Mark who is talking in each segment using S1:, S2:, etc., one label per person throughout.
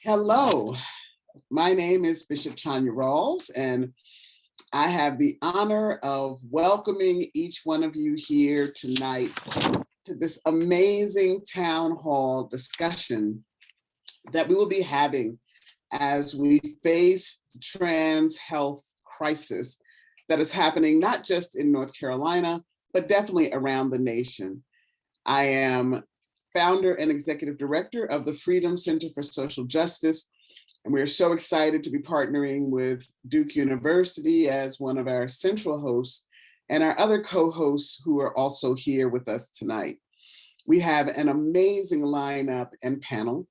S1: Hello, my name is Bishop Tanya Rawls, and I have the honor of welcoming each one of you here tonight to this amazing town hall discussion that we will be having as we face the trans health crisis that is happening not just in North Carolina, but definitely around the nation. I am founder and executive director of the Freedom Center for Social Justice, and we are so excited to be partnering with Duke University as one of our central hosts and our other co-hosts who are also here with us tonight. We have an amazing lineup and panel,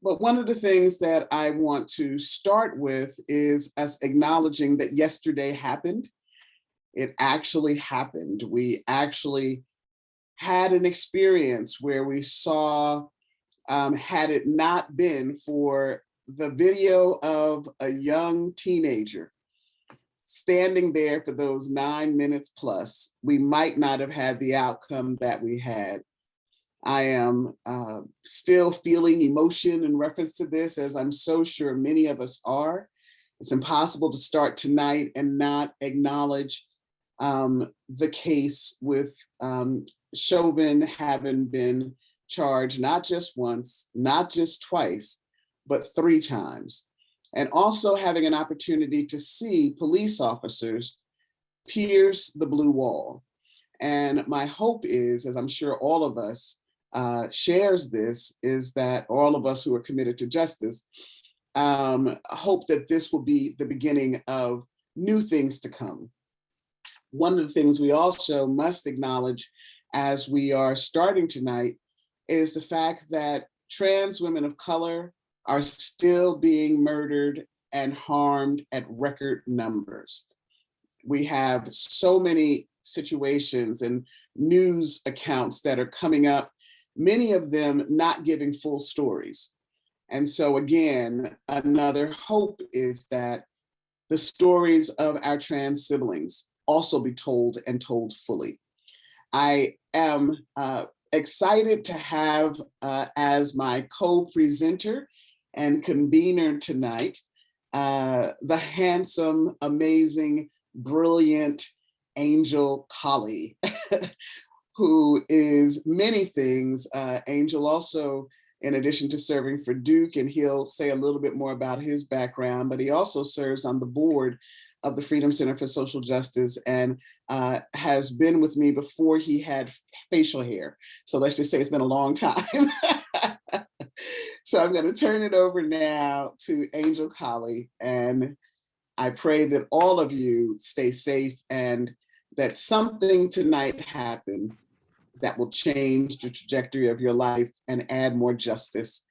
S1: but one of the things that I want to start with is us acknowledging that yesterday happened. It actually happened. We actually had an experience where we saw, had it not been for the video of a young teenager standing there for those 9 minutes plus, we might not have had the outcome that we had. I am still feeling emotion in reference to this, as I'm so sure many of us are. It's impossible to start tonight and not acknowledge the case with Chauvin having been charged not just once, not just twice, but 3 times. And also having an opportunity to see police officers pierce the blue wall. And my hope is, as I'm sure all of us shares this, is that all of us who are committed to justice hope that this will be the beginning of new things to come. One of the things we also must acknowledge as we are starting tonight is the fact that trans women of color are still being murdered and harmed at record numbers. We have so many situations and news accounts that are coming up, many of them not giving full stories. And so again, another hope is that the stories of our trans siblings also be told and told fully. I am excited to have as my co-presenter and convener tonight, the handsome, amazing, brilliant Angel Colley, who is many things. Angel also, in addition to serving for Duke, and he'll say a little bit more about his background, but he also serves on the board of the Freedom Center for Social Justice and has been with me before he had facial hair. So let's just say it's been a long time. So I'm going to turn it over now to Angel Colley, and I pray that all of you stay safe and that something tonight happen that will change the trajectory of your life and add more justice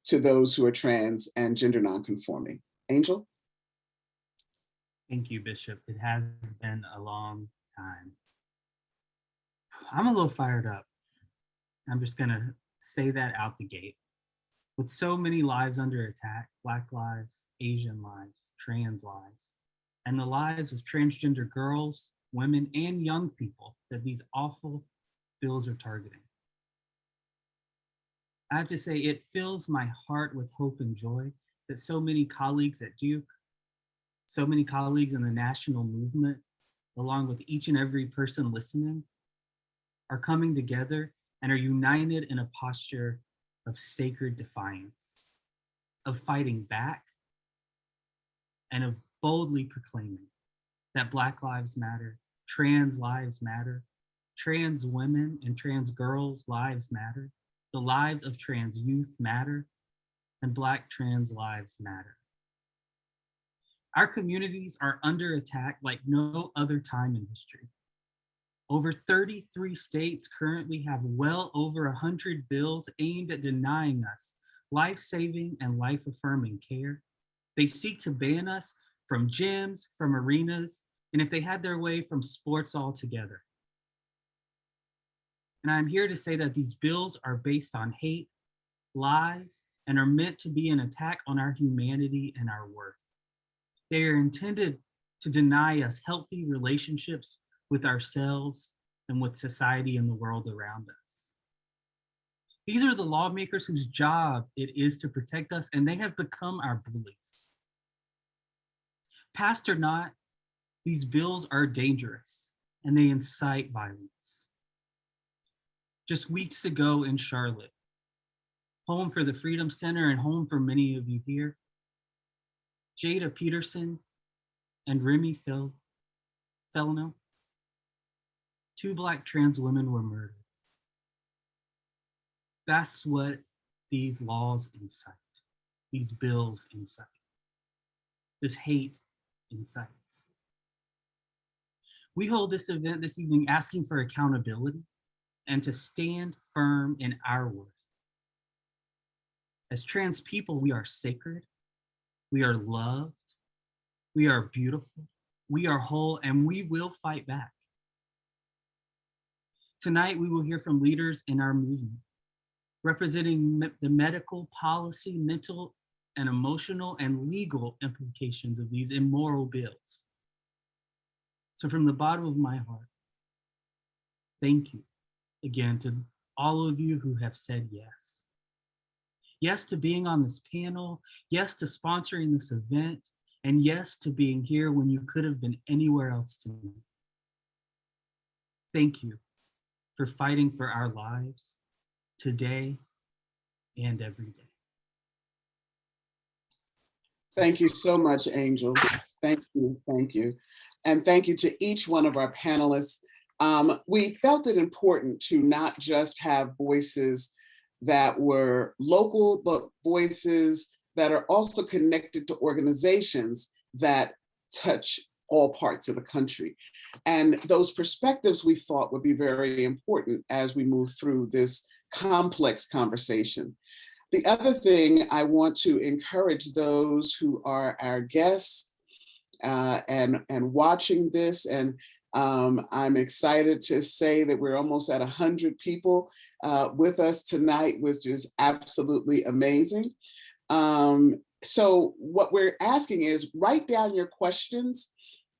S1: to those who are trans and gender nonconforming. Angel?
S2: Thank you, Bishop. It has been a long time. I'm a little fired up. I'm just gonna say that out the gate. With so many lives under attack, Black lives, Asian lives, trans lives, and the lives of transgender girls, women, and young people that these awful bills are targeting. I have to say, it fills my heart with hope and joy that so many colleagues at Duke, so many colleagues in the national movement, along with each and every person listening, are coming together and are united in a posture of sacred defiance, of fighting back, and of boldly proclaiming that Black lives matter, trans lives matter, trans women and trans girls' lives matter, the lives of trans youth matter, and Black trans lives matter. Our communities are under attack like no other time in history. Over 33 states currently have well over 100 bills aimed at denying us life-saving and life-affirming care. They seek to ban us from gyms, from arenas, and if they had their way, from sports altogether. And I'm here to say that these bills are based on hate, lies, and are meant to be an attack on our humanity and our worth. They are intended to deny us healthy relationships with ourselves and with society and the world around us. These are the lawmakers whose job it is to protect us, and they have become our bullies. Passed or not, these bills are dangerous and they incite violence. Just weeks ago in Charlotte, home for the Freedom Center and home for many of you here, Jada Peterson and Remy Felno, two Black trans women were murdered. That's what these laws incite, these bills incite, this hate incites. We hold this event this evening asking for accountability and to stand firm in our worth. As trans people, we are sacred, we are loved, we are beautiful, we are whole, and we will fight back. Tonight, we will hear from leaders in our movement, representing the medical, policy, mental, and emotional and legal implications of these immoral bills. So from the bottom of my heart, thank you again to all of you who have said yes. Yes to being on this panel, yes to sponsoring this event, and yes to being here when you could have been anywhere else tonight. Thank you for fighting for our lives today and every day.
S1: Thank you so much, Angel. Thank you, thank you. And thank you to each one of our panelists. We felt it important to not just have voices that were local, but voices that are also connected to organizations that touch all parts of the country. And those perspectives we thought would be very important as we move through this complex conversation. The other thing I want to encourage those who are our guests and watching this, and I'm excited to say that we're almost at 100 people with us tonight, which is absolutely amazing. So what we're asking is write down your questions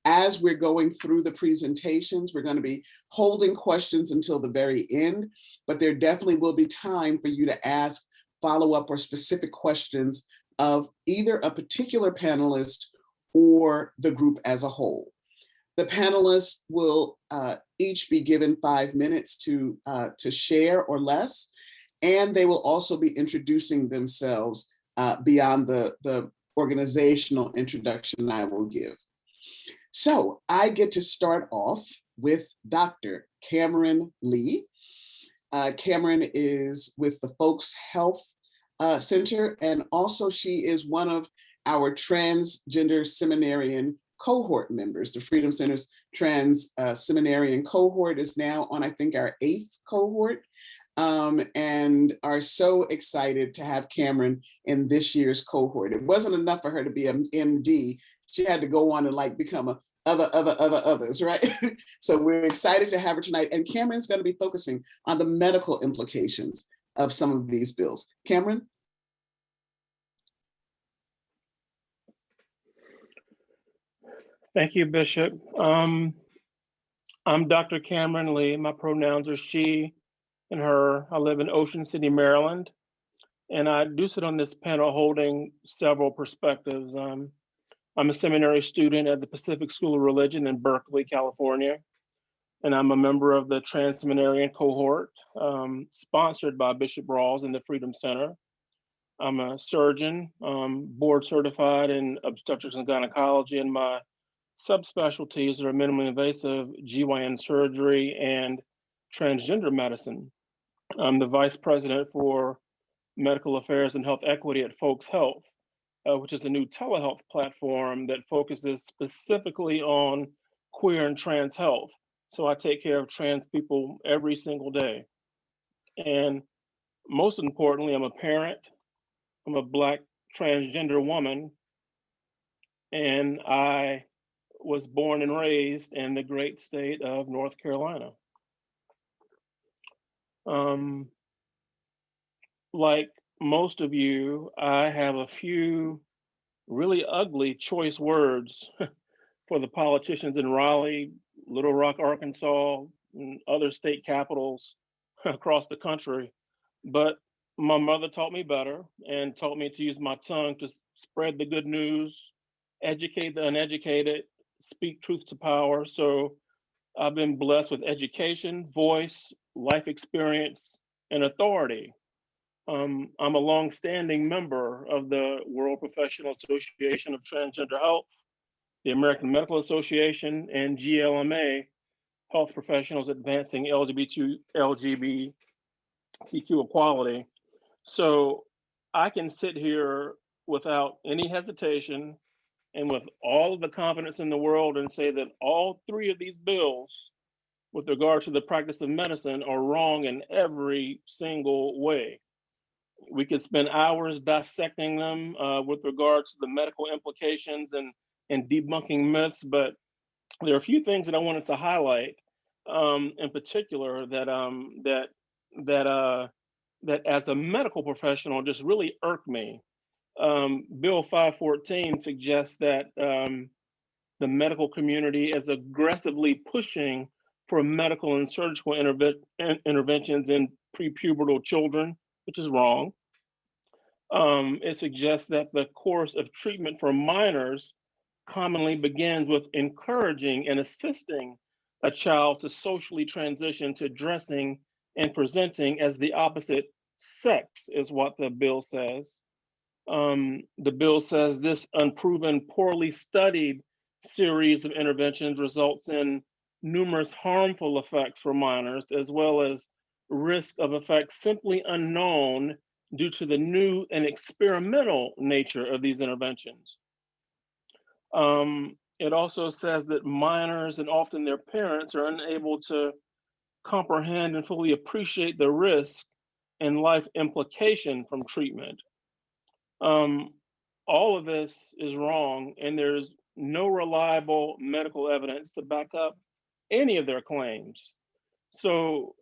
S1: as we're going through the presentations. We're going to be holding questions until the very end, but there definitely will be time for you to ask follow-up or specific questions of either a particular panelist or the group as a whole. The panelists will each be given 5 minutes to share or less, and they will also be introducing themselves beyond the organizational introduction I will give. So I get to start off with Dr. Kameryn Lee. Kameryn is with the Folks Health Center, and also she is one of our Transgender Seminarian Cohort members. The Freedom Center's Trans Seminarian Cohort is now on, I think, our 8th cohort, and are so excited to have Kameryn in this year's cohort. It wasn't enough for her to be an MD. She had to go on and like become a others, right? So we're excited to have her tonight. And Kameryn's going to be focusing on the medical implications of some of these bills. Kameryn?
S3: Thank you, Bishop. I'm Dr. Kameryn Lee. My pronouns are she and her. I live in Ocean City, Maryland. And I do sit on this panel holding several perspectives. I'm a seminary student at the Pacific School of Religion in Berkeley, California. And I'm a member of the Trans Seminarian Cohort, sponsored by Bishop Rawls and the Freedom Center. I'm a surgeon, board certified in obstetrics and gynecology, and my subspecialties are minimally invasive GYN surgery and transgender medicine. I'm the vice president for medical affairs and health equity at Folks Health, which is a new telehealth platform that focuses specifically on queer and trans health. So I take care of trans people every single day. And most importantly, I'm a parent. I'm a Black transgender woman, and I was born and raised in the great state of North Carolina. Like most of you, I have a few really ugly choice words for the politicians in Raleigh, Little Rock, Arkansas, and other state capitals across the country. But my mother taught me better and taught me to use my tongue to spread the good news, educate the uneducated, speak truth to power. So I've been blessed with education, voice, life experience, and authority. I'm a longstanding member of the World Professional Association of Transgender Health, the American Medical Association, and GLMA, Health Professionals Advancing LGBTQ equality. So I can sit here without any hesitation and with all of the confidence in the world and say that all three of these bills with regard to the practice of medicine are wrong in every single way. We could spend hours dissecting them with regard to the medical implications and debunking myths, but there are a few things that I wanted to highlight in particular that as a medical professional just really irk me. Bill 514 suggests that the medical community is aggressively pushing for medical and surgical interventions in prepubertal children, which is wrong. It suggests that the course of treatment for minors commonly begins with encouraging and assisting a child to socially transition to dressing and presenting as the opposite sex, is what the bill says. The bill says this unproven, poorly studied series of interventions results in numerous harmful effects for minors, as well as risk of effects simply unknown due to the new and experimental nature of these interventions. It also says that minors and often their parents are unable to comprehend and fully appreciate the risk and life implication from treatment. All of this is wrong, and there's no reliable medical evidence to back up any of their claims. So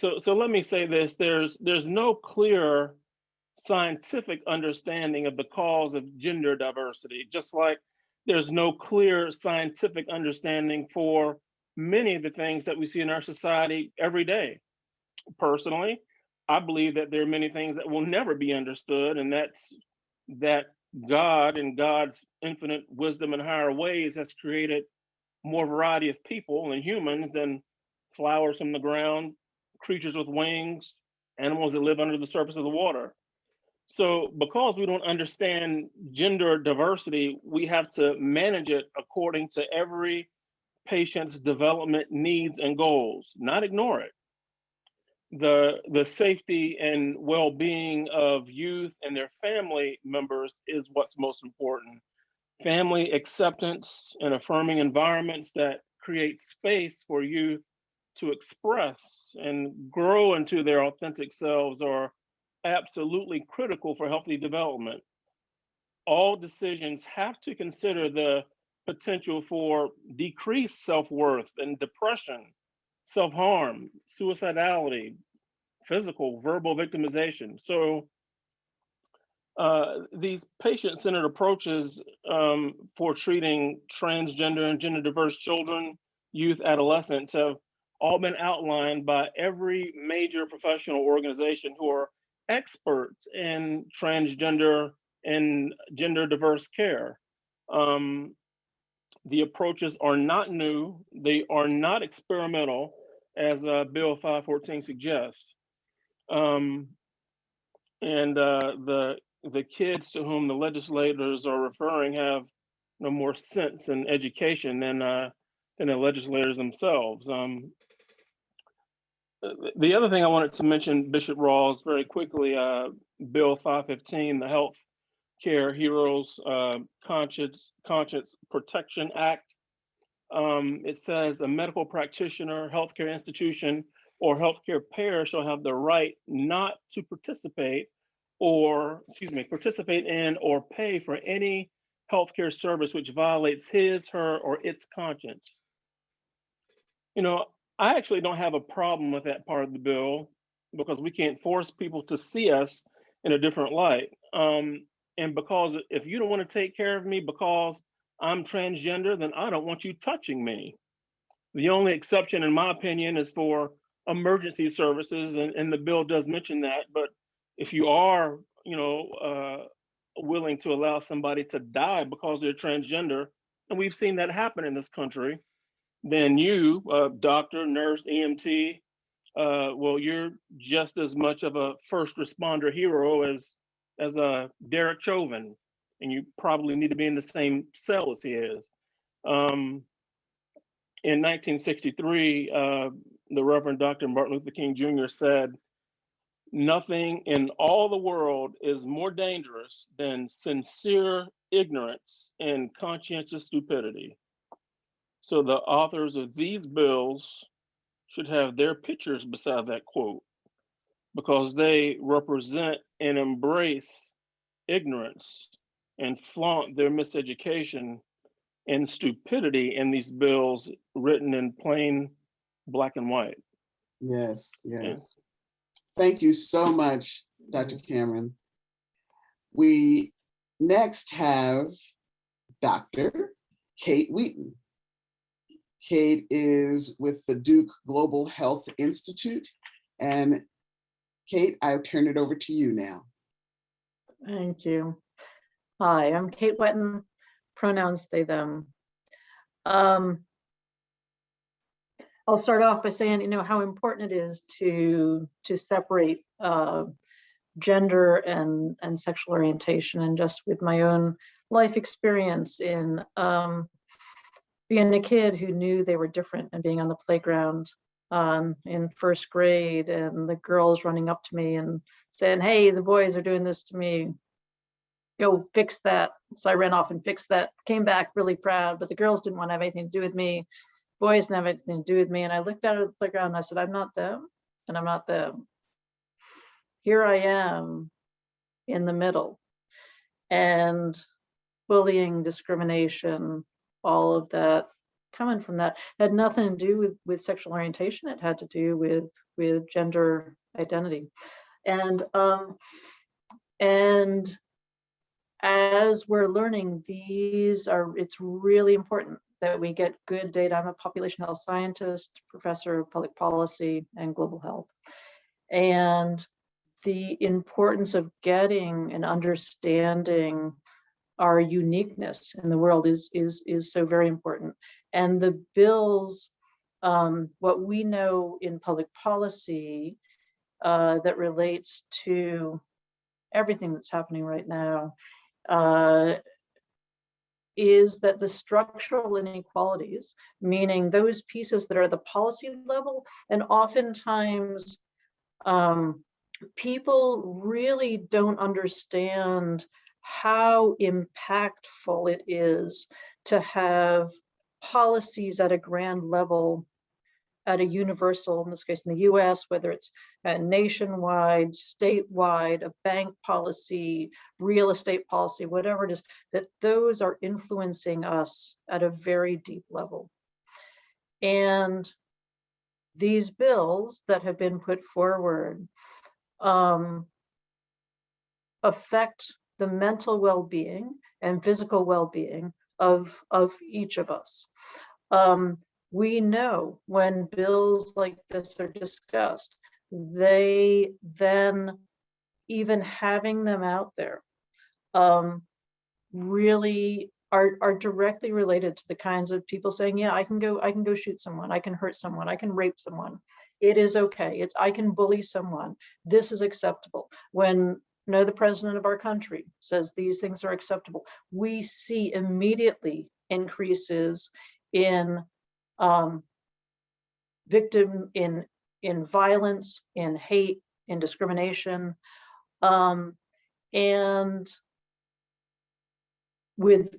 S3: let me say this: there's no clear scientific understanding of the cause of gender diversity, just like there's no clear scientific understanding for many of the things that we see in our society every day. Personally, I believe that there are many things that will never be understood, and that's that God and God's infinite wisdom and higher ways has created more variety of people and humans than flowers from the ground, creatures with wings, animals that live under the surface of the water. So because we don't understand gender diversity, we have to manage it according to every patient's development needs and goals, not ignore it. The safety and well-being of youth and their family members is what's most important. Family acceptance and affirming environments that create space for youth to express and grow into their authentic selves are absolutely critical for healthy development. All decisions have to consider the potential for decreased self-worth and depression, self-harm, suicidality, physical, verbal victimization. So these patient-centered approaches for treating transgender and gender diverse children, youth, adolescents have all been outlined by every major professional organization who are experts in transgender and gender diverse care. The approaches are not new, they are not experimental, as Bill 514 suggests. The kids to whom the legislators are referring have no more sense and education than the legislators themselves. The other thing I wanted to mention, Bishop Rawls, very quickly, Bill 515, the Health Care Heroes Conscience Protection Act. It says a medical practitioner, healthcare institution, or healthcare payer shall have the right not to participate in or pay for any healthcare service which violates his, her, or its conscience. You know, I actually don't have a problem with that part of the bill because we can't force people to see us in a different light. And because if you don't want to take care of me because I'm transgender, then I don't want you touching me. The only exception, in my opinion, is for emergency services, and the bill does mention that. But if you are, willing to allow somebody to die because they're transgender, and we've seen that happen in this country, then you, doctor, nurse, EMT, well, you're just as much of a first responder hero as Derek Chauvin, and you probably need to be in the same cell as he is. In 1963, the Reverend Dr. Martin Luther King Jr. said, "Nothing in all the world is more dangerous than sincere ignorance and conscientious stupidity." So the authors of these bills should have their pictures beside that quote, because they represent and embrace ignorance and flaunt their miseducation and stupidity in these bills written in plain black and white.
S1: Yes, yes. Thank you so much, Dr. Kameryn. We next have Dr. Kate Whetten. Kate is with the Duke Global Health Institute. And Kate, I'll turn it over to you now.
S4: Thank you. Hi, I'm Kate Whetten, pronouns they, them. I'll start off by saying, how important it is to separate gender and sexual orientation, and just with my own life experience in being a kid who knew they were different and being on the playground in first grade, and the girls running up to me and saying, "Hey, the boys are doing this to me. Go fix that." So I ran off and fixed that, came back really proud, but the girls didn't want to have anything to do with me. Boys didn't have anything to do with me. And I looked out at the playground and I said, "I'm not them and I'm not them. Here I am in the middle." And bullying, discrimination, all of that coming from that had nothing to do with sexual orientation. It had to do with gender identity. And as we're learning, it's really important that we get good data. I'm a population health scientist, professor of public policy and global health. And the importance of getting and understanding our uniqueness in the world is so very important. And the bills, what we know in public policy that relates to everything that's happening right now, is that the structural inequalities, meaning those pieces that are the policy level, and oftentimes people really don't understand how impactful it is to have policies at a grand level, at a universal, in this case in the US, whether it's nationwide, statewide, a bank policy, real estate policy, whatever it is, that those are influencing us at a very deep level. And these bills that have been put forward affect the mental well-being and physical well-being of each of us. We know when bills like this are discussed, they then, even having them out there, really are directly related to the kinds of people saying, "Yeah, I can go shoot someone, I can hurt someone, I can rape someone. It is okay. I can bully someone. This is acceptable." When the president of our country says these things are acceptable, we see immediately increases in victim in violence, in hate, in discrimination, and with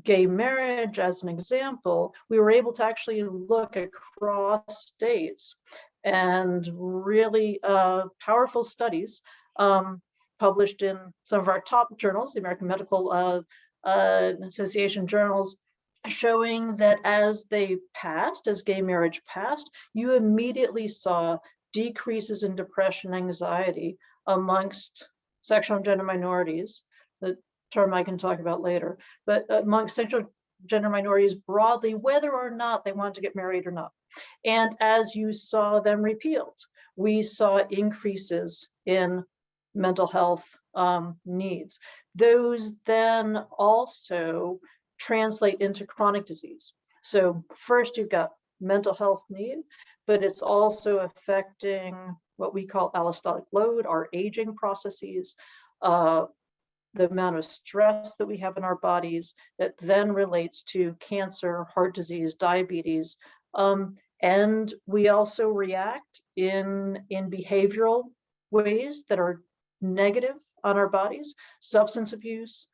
S4: gay marriage as an example, we were able to actually look across states, and really powerful studies published in some of our top journals, the American Medical Association journals, showing that as gay marriage passed, you immediately saw decreases in depression, anxiety amongst sexual and gender minorities, the term I can talk about later, but amongst sexual gender minorities broadly, whether or not they want to get married or not. And as you saw them repealed, we saw increases in mental health needs. Those then also translate into chronic disease. So first you've got mental health need, but it's also affecting what we call allostatic load, our aging processes, the amount of stress that we have in our bodies that then relates to cancer, heart disease, diabetes. And we also react in behavioral ways that are negative on our bodies: substance abuse,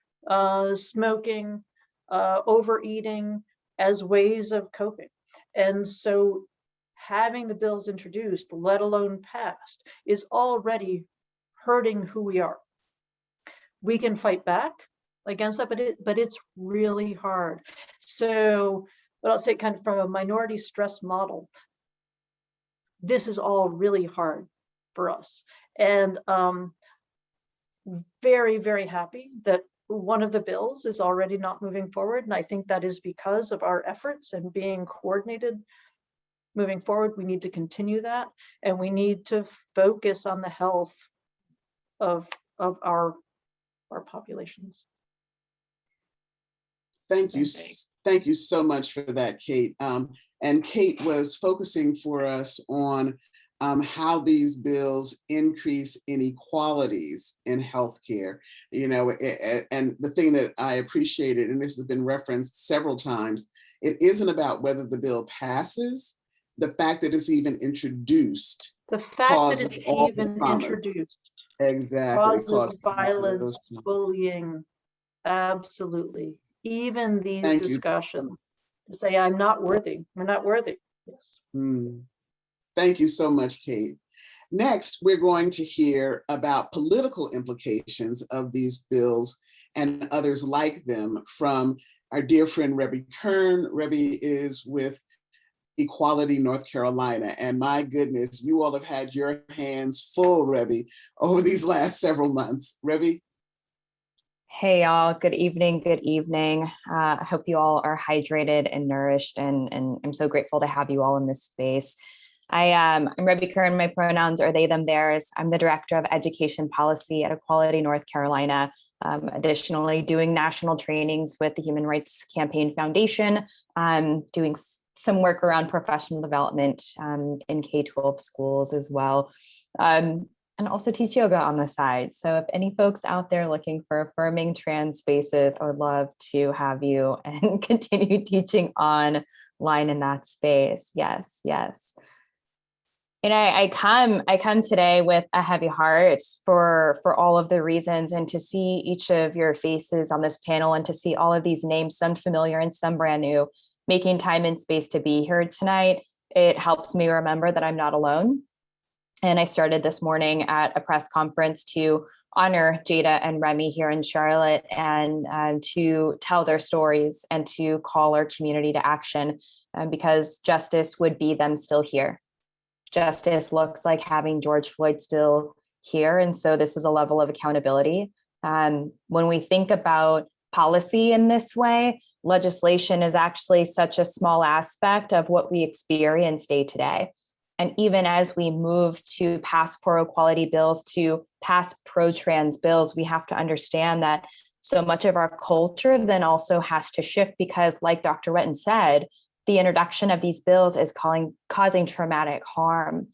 S4: smoking, overeating, as ways of coping. And so having the bills introduced, let alone passed, is already hurting who we are. We can fight back against that, but it's really hard. So, but I'll say kind of from a minority stress model, this is all really hard for us. And very, very happy that one of the bills is already not moving forward. And I think that is because of our efforts and being coordinated moving forward. We need to continue that, and we need to focus on the health of our populations.
S1: Thank you. Thank you so much for that, Kate. And Kate was focusing for us on how these bills increase inequalities in healthcare. You know, and the thing that I appreciated, and this has been referenced several times, it isn't about whether the bill passes. The fact that it's even introduced.
S4: The fact that it's even introduced.
S1: Exactly.
S4: Causes violence, bullying, absolutely. Even these discussions to say, I'm not worthy, we're not worthy. Yes.
S1: Thank you so much, Kate. Next, we're going to hear about political implications of these bills and others like them from our dear friend, Rebby Kern. Rebby is with Equality, North Carolina. And my goodness, you all have had your hands full, Rebby, over these last several months. Rebby?
S5: Hey, y'all. Good evening. Good evening. I hope you all are hydrated and nourished, and I'm so grateful to have you all in this space. I'm Rebby Kern. My pronouns are they, them, theirs. I'm the Director of Education Policy at Equality, North Carolina. Additionally, doing national trainings with the Human Rights Campaign Foundation, doing some work around professional development in K-12 schools as well, and also teach yoga on the side. So if any folks out there looking for affirming trans spaces, I would love to have you and continue teaching online in that space. Yes, yes. And I come today with a heavy heart for all of the reasons, and to see each of your faces on this panel and to see all of these names, some familiar and some brand new, making time and space to be here tonight. It helps me remember that I'm not alone. And I started this morning at a press conference to honor Jada and Remy here in Charlotte, and to tell their stories and to call our community to action, because justice would be them still here. Justice looks like having George Floyd still here. And so this is a level of accountability. When we think about policy in this way, legislation is actually such a small aspect of what we experience day to day. And even as we move to pass pro-equality bills, to pass pro-trans bills, we have to understand that so much of our culture then also has to shift, because like Dr. Whetten said, the introduction of these bills is causing traumatic harm.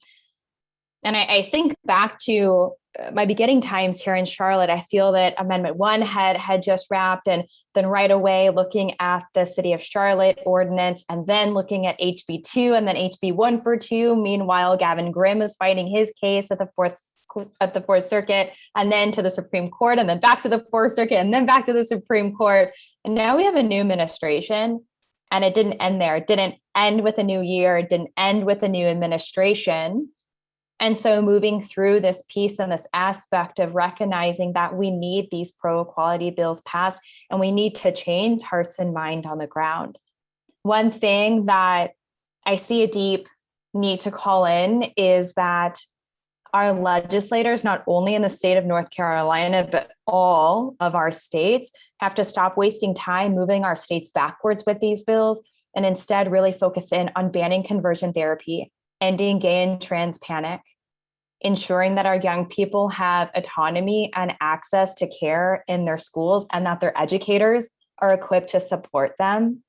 S5: And I think back to my beginning times here in Charlotte. I feel that Amendment 1 had just wrapped, and then right away looking at the City of Charlotte ordinance, and then looking at HB 2 and then HB 142. Meanwhile, Gavin Grimm was fighting his case at the Fourth Circuit, and then to the Supreme Court, and then back to the Fourth Circuit, and then back to the Supreme Court. And now we have a new administration, and it didn't end there. It didn't end with a new year. It didn't end with a new administration. And so moving through this piece and this aspect of recognizing that we need these pro-equality bills passed, and we need to change hearts and mind on the ground. One thing that I see a deep need to call in is that our legislators, not only in the state of North Carolina, but all of our states, have to stop wasting time moving our states backwards with these bills and instead really focus in on banning conversion therapy, ending gay and trans panic, ensuring that our young people have autonomy and access to care in their schools and that their educators are equipped to support them.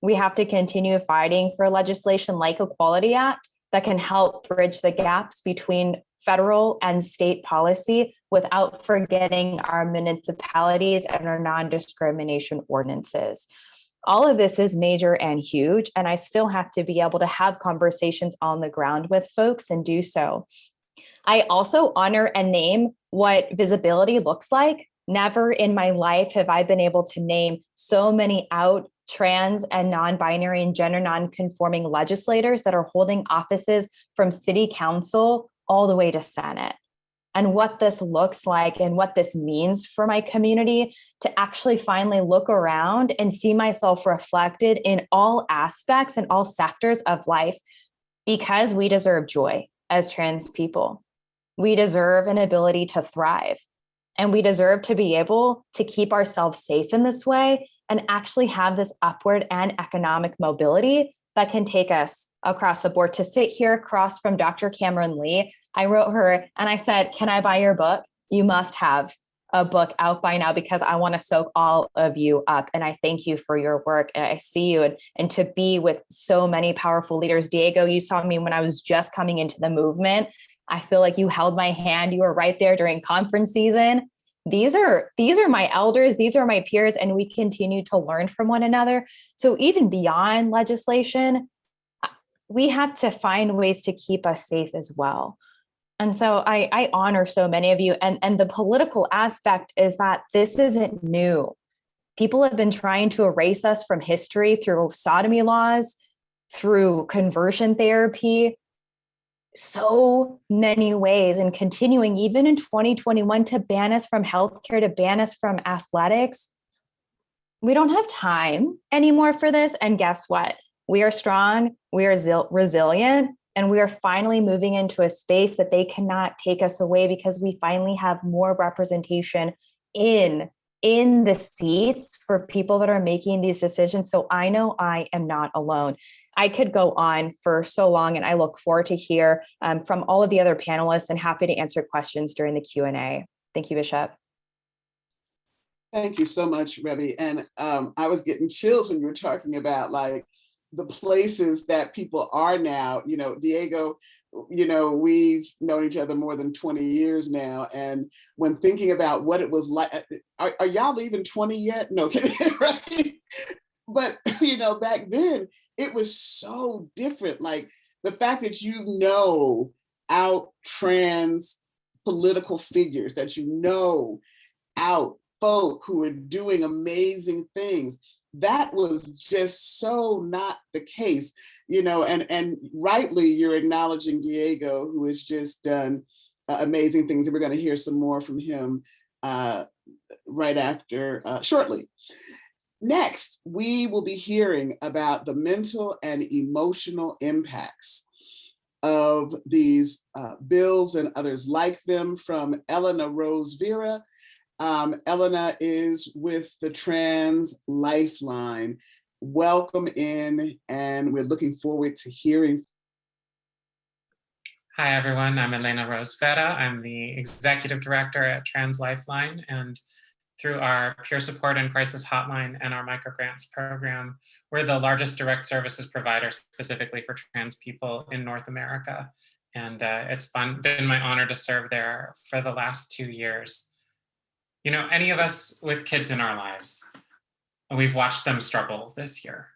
S5: We have to continue fighting for legislation like Equality Act that can help bridge the gaps between federal and state policy without forgetting our municipalities and our non-discrimination ordinances. All of this is major and huge, and I still have to be able to have conversations on the ground with folks and do so. I also honor and name what visibility looks like. Never in my life have I been able to name so many out trans and non-binary and gender non-conforming legislators that are holding offices from city council all the way to Senate. And what this looks like and what this means for my community to actually finally look around and see myself reflected in all aspects and all sectors of life, because we deserve joy as trans people. We deserve an ability to thrive, and we deserve to be able to keep ourselves safe in this way and actually have this upward and economic mobility that can take us across the board. To sit here across from Dr. Kameryn Lee, I wrote her and I said, can I buy your book? You must have a book out by now because I want to soak all of you up. And I thank you for your work. I see you, and to be with so many powerful leaders. Diego, you saw me when I was just coming into the movement. I feel like you held my hand. You were right there during conference season. These are my elders, these are my peers, and we continue to learn from one another. So even beyond legislation, we have to find ways to keep us safe as well. And so I honor so many of you. And the political aspect is that this isn't new. People have been trying to erase us from history through sodomy laws, through conversion therapy, so many ways, and continuing even in 2021 to ban us from healthcare, to ban us from athletics. We don't have time anymore for this. And guess what? We are strong, we are resilient, and we are finally moving into a space that they cannot take us away, because we finally have more representation in the seats for people that are making these decisions. So I know I am not alone. I could go on for so long, and I look forward to hear from all of the other panelists, and happy to answer questions during the Q&A. Thank you, Bishop.
S1: Thank you so much, Rebby. And I was getting chills when you were talking about like the places that people are now. You know, Diego, you know, we've known each other more than 20 years now. And when thinking about what it was like, are y'all even 20 yet? No, right? But, you know, back then it was so different. Like the fact that you know out trans political figures, that you know out folk who are doing amazing things. That was just so not the case, you know, and rightly you're acknowledging Diego, who has just done amazing things. And we're going to hear some more from him right after, shortly. Next, we will be hearing about the mental and emotional impacts of these bills and others like them from Elena Rose Vera. Elena is with the Trans Lifeline. Welcome in, and we're looking forward to hearing.
S6: Hi, everyone. I'm Elena Rose Vera. I'm the executive director at Trans Lifeline, and through our peer support and crisis hotline and our microgrants program, we're the largest direct services provider specifically for trans people in North America. And it's been my honor to serve there for the last 2 years. You know, any of us with kids in our lives, we've watched them struggle this year.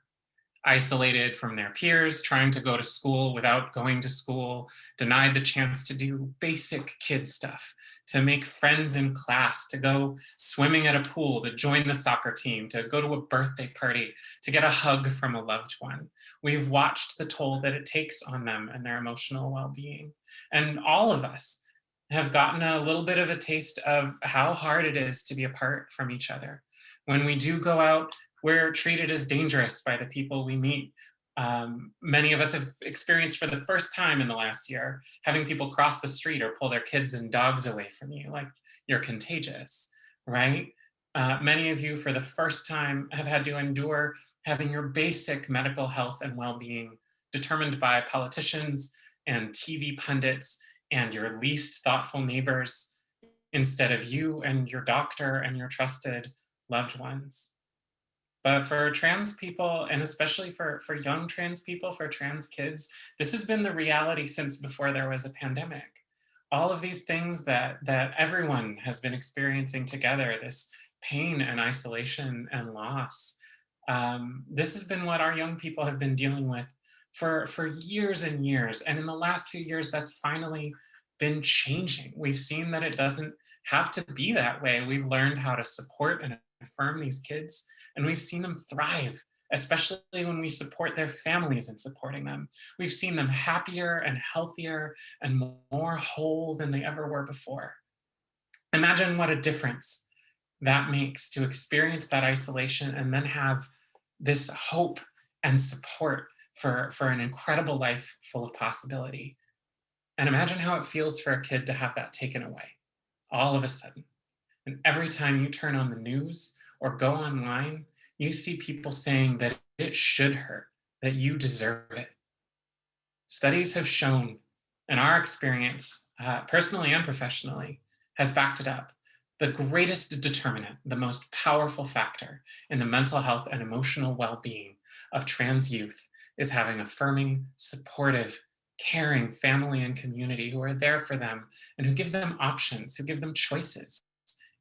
S6: Isolated from their peers, trying to go to school without going to school, denied the chance to do basic kid stuff, to make friends in class, to go swimming at a pool, to join the soccer team, to go to a birthday party, to get a hug from a loved one. We've watched the toll that it takes on them and their emotional well-being. And all of us have gotten a little bit of a taste of how hard it is to be apart from each other. When we do go out, we're treated as dangerous by the people we meet. Many of us have experienced for the first time in the last year, having people cross the street or pull their kids and dogs away from you, like you're contagious, right? Many of you for the first time have had to endure having your basic medical health and well-being determined by politicians and TV pundits and your least thoughtful neighbors instead of you and your doctor and your trusted loved ones. But for trans people, and especially for young trans people, for trans kids, this has been the reality since before there was a pandemic. All of these things that everyone has been experiencing together, this pain and isolation and loss, this has been what our young people have been dealing with for years and years. And in the last few years, that's finally been changing. We've seen that it doesn't have to be that way. We've learned how to support and affirm these kids, and we've seen them thrive, especially when we support their families in supporting them. We've seen them happier and healthier and more whole than they ever were before. Imagine what a difference that makes to experience that isolation and then have this hope and support for an incredible life full of possibility. And imagine how it feels for a kid to have that taken away all of a sudden. And every time you turn on the news or go online, you see people saying that it should hurt, that you deserve it. Studies have shown, and our experience, personally and professionally, has backed it up. The greatest determinant, the most powerful factor in the mental health and emotional well-being of trans youth is having affirming, supportive, caring family and community who are there for them and who give them options, who give them choices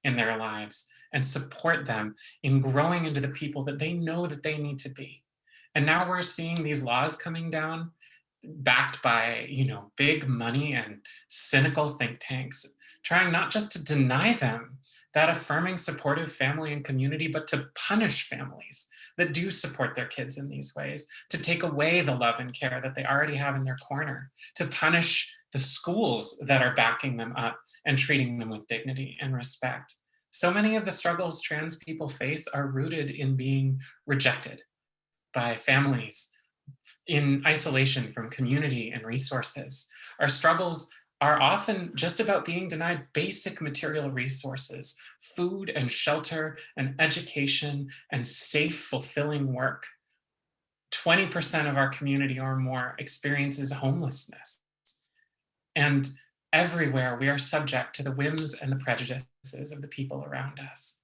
S6: in their lives and support them in growing into the people that they know that they need to be. And now we're seeing these laws coming down backed by, big money and cynical think tanks, trying not just to deny them that affirming, supportive family and community, but to punish families that do support their kids in these ways, to take away the love and care that they already have in their corner, to punish the schools that are backing them up and treating them with dignity and respect. So many of the struggles trans people face are rooted in being rejected by families, in isolation from community and resources. Our struggles are often just about being denied basic material resources, food and shelter and education and safe, fulfilling work. 20% of our community or more experiences homelessness. And everywhere we are subject to the whims and the prejudices of the people around us.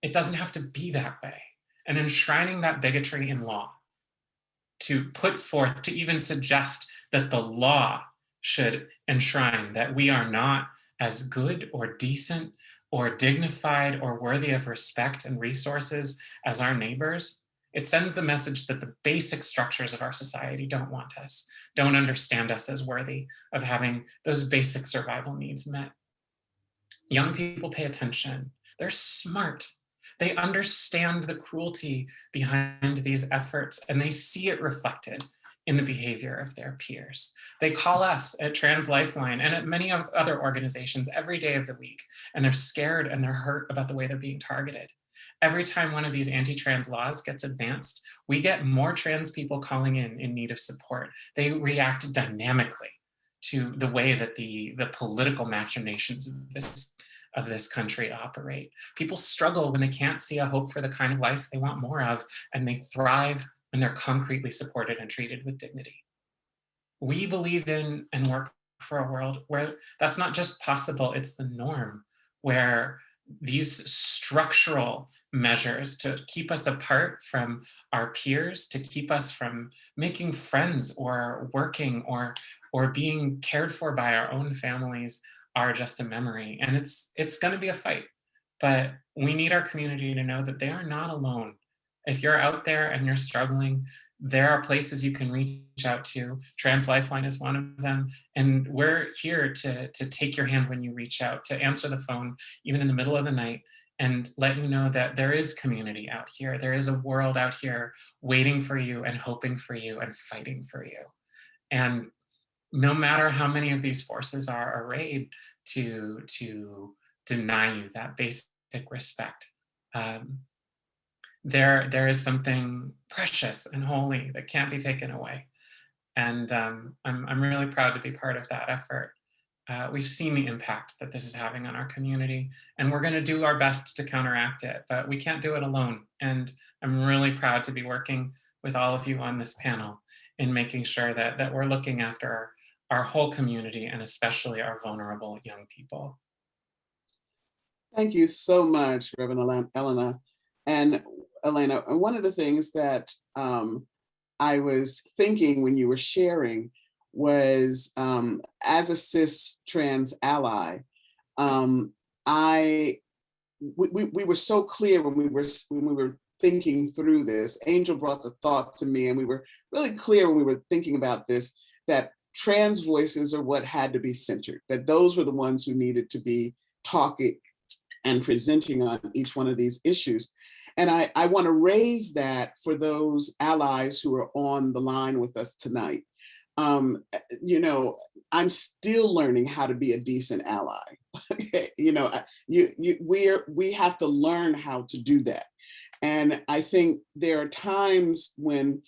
S6: It doesn't have to be that way. And enshrining that bigotry in law, to put forth, to even suggest that the law should enshrine that we are not as good or decent or dignified or worthy of respect and resources as our neighbors, it sends the message that the basic structures of our society don't want us, don't understand us as worthy of having those basic survival needs met. Young people pay attention. They're smart. They understand the cruelty behind these efforts and they see it reflected in the behavior of their peers. They call us at Trans Lifeline and at many other organizations every day of the week, and they're scared and they're hurt about the way they're being targeted. Every time one of these anti-trans laws gets advanced, we get more trans people calling in need of support. They react dynamically to the way that the political machinations of this country operate. People struggle when they can't see a hope for the kind of life they want more of, and they thrive when they're concretely supported and treated with dignity. We believe in and work for a world where that's not just possible, it's the norm, where these structural measures to keep us apart from our peers, to keep us from making friends or working or being cared for by our own families are just a memory. And it's going to be a fight, but we need our community to know that they are not alone. If you're out there and you're struggling, there are places you can reach out to. Trans Lifeline is one of them. And we're here to take your hand when you reach out, to answer the phone, even in the middle of the night, and let you know that there is community out here. There is a world out here waiting for you and hoping for you and fighting for you. And no matter how many of these forces are arrayed to deny you that basic respect, there is something precious and holy that can't be taken away. And I'm really proud to be part of that effort. We've seen the impact that this is having on our community, and we're going to do our best to counteract it, but we can't do it alone. And I'm really proud to be working with all of you on this panel in making sure that we're looking after our whole community, and especially our vulnerable young people.
S1: Thank you so much, Reverend Elena. And Elena, and one of the things that I was thinking when you were sharing was, as a cis trans ally, we were so clear when we were thinking through this. Angel brought the thought to me, and we were really clear when we were thinking about this, that trans voices are what had to be centered, that those were the ones who needed to be talking and presenting on each one of these issues. And I want to raise that for those allies who are on the line with us tonight. You know, I'm still learning how to be a decent ally. You know, we have to learn how to do that. And I think there are times when,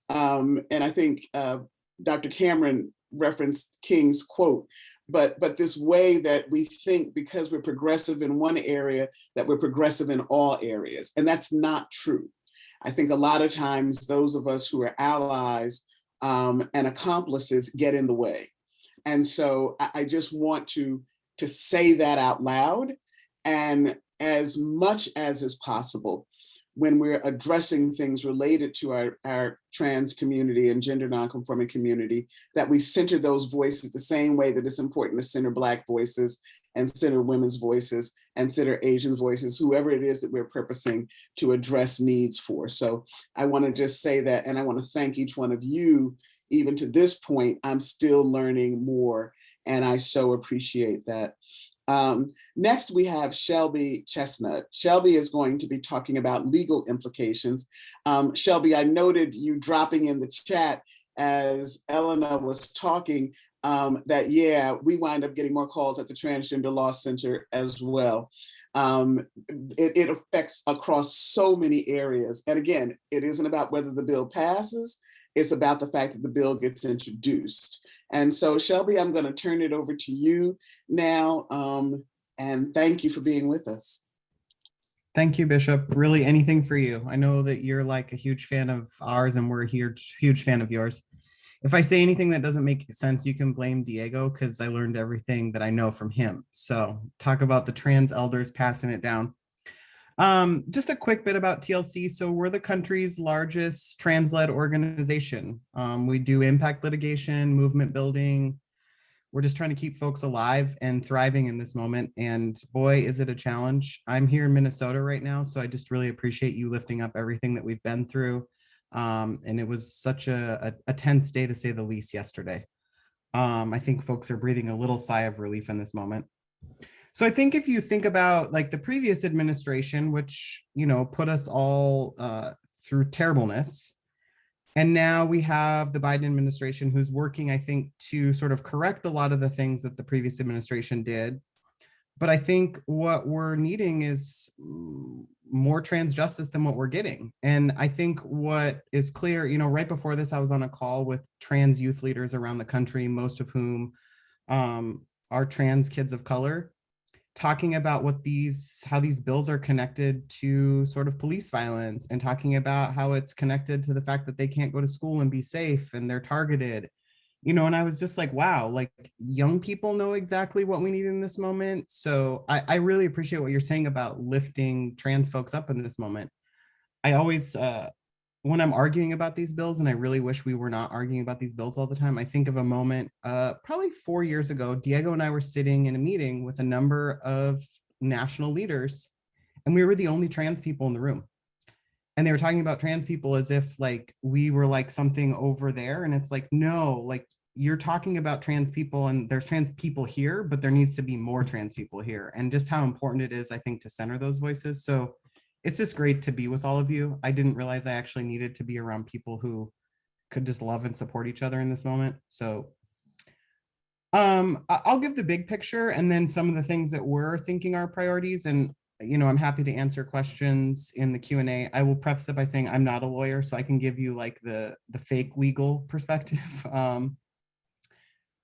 S1: and I think Dr. Kameryn referenced King's quote, but this way that we think because we're progressive in one area, that we're progressive in all areas. And that's not true. I think a lot of times those of us who are allies and accomplices get in the way. And so I just want to say that out loud. And as much as is possible, when we're addressing things related to our trans community and gender nonconforming community, that we center those voices the same way that it's important to center Black voices and center women's voices and center Asian voices, whoever it is that we're purposing to address needs for. So I want to just say that, and I want to thank each one of you. Even to this point, I'm still learning more, and I so appreciate that. Next, we have Shelby Chestnut. Shelby is going to be talking about legal implications. Shelby, I noted you dropping in the chat as Elena was talking that, yeah, we wind up getting more calls at the Transgender Law Center as well. It affects across so many areas. And again, it isn't about whether the bill passes, it's about the fact that the bill gets introduced. And so Shelby, I'm going to turn it over to you now. And thank you for being with us.
S7: Thank you, Bishop. Really anything for you. I know that you're like a huge fan of ours and we're a huge fan of yours. If I say anything that doesn't make sense, you can blame Diego because I learned everything that I know from him. So talk about the trans elders passing it down. Just a quick bit about TLC. So we're the country's largest trans-led organization. We do impact litigation, movement building. We're just trying to keep folks alive and thriving in this moment. And boy, is it a challenge. I'm here in Minnesota right now, so I just really appreciate you lifting up everything that we've been through. And it was such a tense day, to say the least, yesterday. I think folks are breathing a little sigh of relief in this moment. So I think if you think about like the previous administration, which, you know, put us all through terribleness, and now we have the Biden administration who's working, I think, to sort of correct a lot of the things that the previous administration did. But I think what we're needing is more trans justice than what we're getting. And I think what is clear, you know, right before this, I was on a call with trans youth leaders around the country, most of whom are trans kids of color, talking about how these bills are connected to sort of police violence, and talking about how it's connected to the fact that they can't go to school and be safe and they're targeted, you know. And I was just like, wow, like young people know exactly what we need in this moment. So I really appreciate what you're saying about lifting trans folks up in this moment. I always, when I'm arguing about these bills, and I really wish we were not arguing about these bills all the time, I think of a moment, probably 4 years ago, Diego and I were sitting in a meeting with a number of national leaders, and we were the only trans people in the room. And they were talking about trans people as if like we were like something over there. And it's like, no, like you're talking about trans people, and there's trans people here, but there needs to be more trans people here. And just how important it is, I think, to center those voices. So it's just great to be with all of you. I didn't realize I actually needed to be around people who could just love and support each other in this moment. So I'll give the big picture and then some of the things that we're thinking are priorities. And I'm happy to answer questions in the Q&A. I will preface it by saying I'm not a lawyer, so I can give you like the fake legal perspective.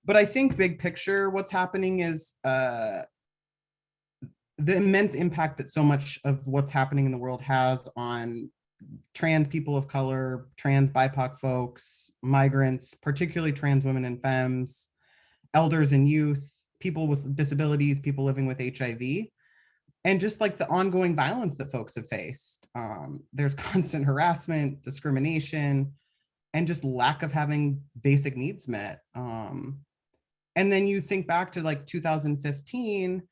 S7: But I think big picture, what's happening is the immense impact that so much of what's happening in the world has on trans people of color, trans BIPOC folks, migrants, particularly trans women and femmes, elders and youth, people with disabilities, people living with HIV, and just like the ongoing violence that folks have faced. There's constant harassment, discrimination, and just lack of having basic needs met. And then you think back to like 2015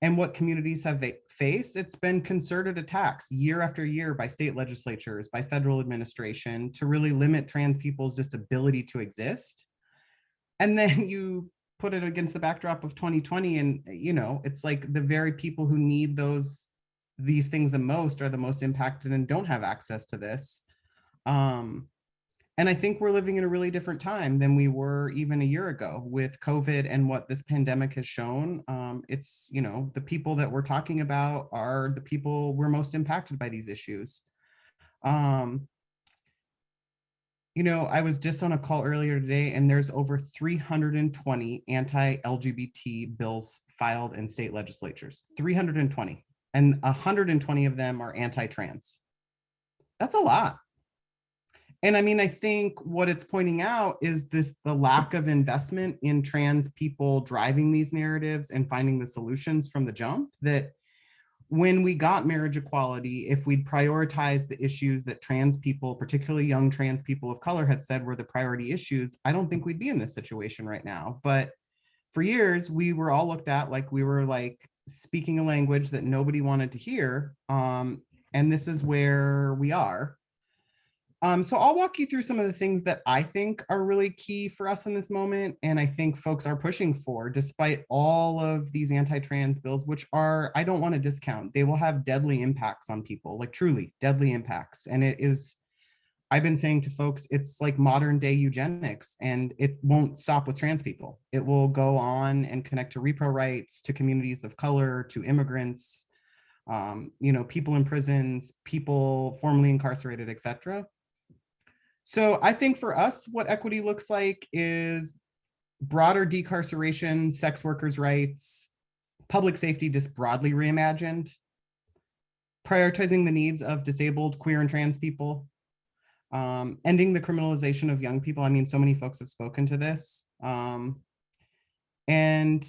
S7: and what communities have faced. It's been concerted attacks year after year by state legislatures, by federal administration to really limit trans people's just ability to exist. And then you put it against the backdrop of 2020 and it's like the very people who need these things the most are the most impacted and don't have access to this. And I think we're living in a really different time than we were even a year ago with COVID and what this pandemic has shown. It's, the people that we're talking about are the people we're most impacted by these issues. I was just on a call earlier today and there's over 320 anti-LGBT bills filed in state legislatures, 320, and 120 of them are anti-trans. That's a lot. And I mean, I think what it's pointing out is the lack of investment in trans people driving these narratives and finding the solutions from the jump, that when we got marriage equality, if we'd prioritized the issues that trans people, particularly young trans people of color, had said were the priority issues, I don't think we'd be in this situation right now. But for years, we were all looked at like we were like speaking a language that nobody wanted to hear. And this is where we are. So I'll walk you through some of the things that I think are really key for us in this moment. And I think folks are pushing for, despite all of these anti-trans bills, which are, I don't want to discount, they will have deadly impacts on people, like truly deadly impacts. And it is, I've been saying to folks, it's like modern day eugenics, and it won't stop with trans people. It will go on and connect to repro rights, to communities of color, to immigrants, people in prisons, people formerly incarcerated, etc. So I think for us, what equity looks like is broader decarceration, sex workers' rights, public safety just broadly reimagined, prioritizing the needs of disabled, queer, and trans people, ending the criminalization of young people. I mean, so many folks have spoken to this, and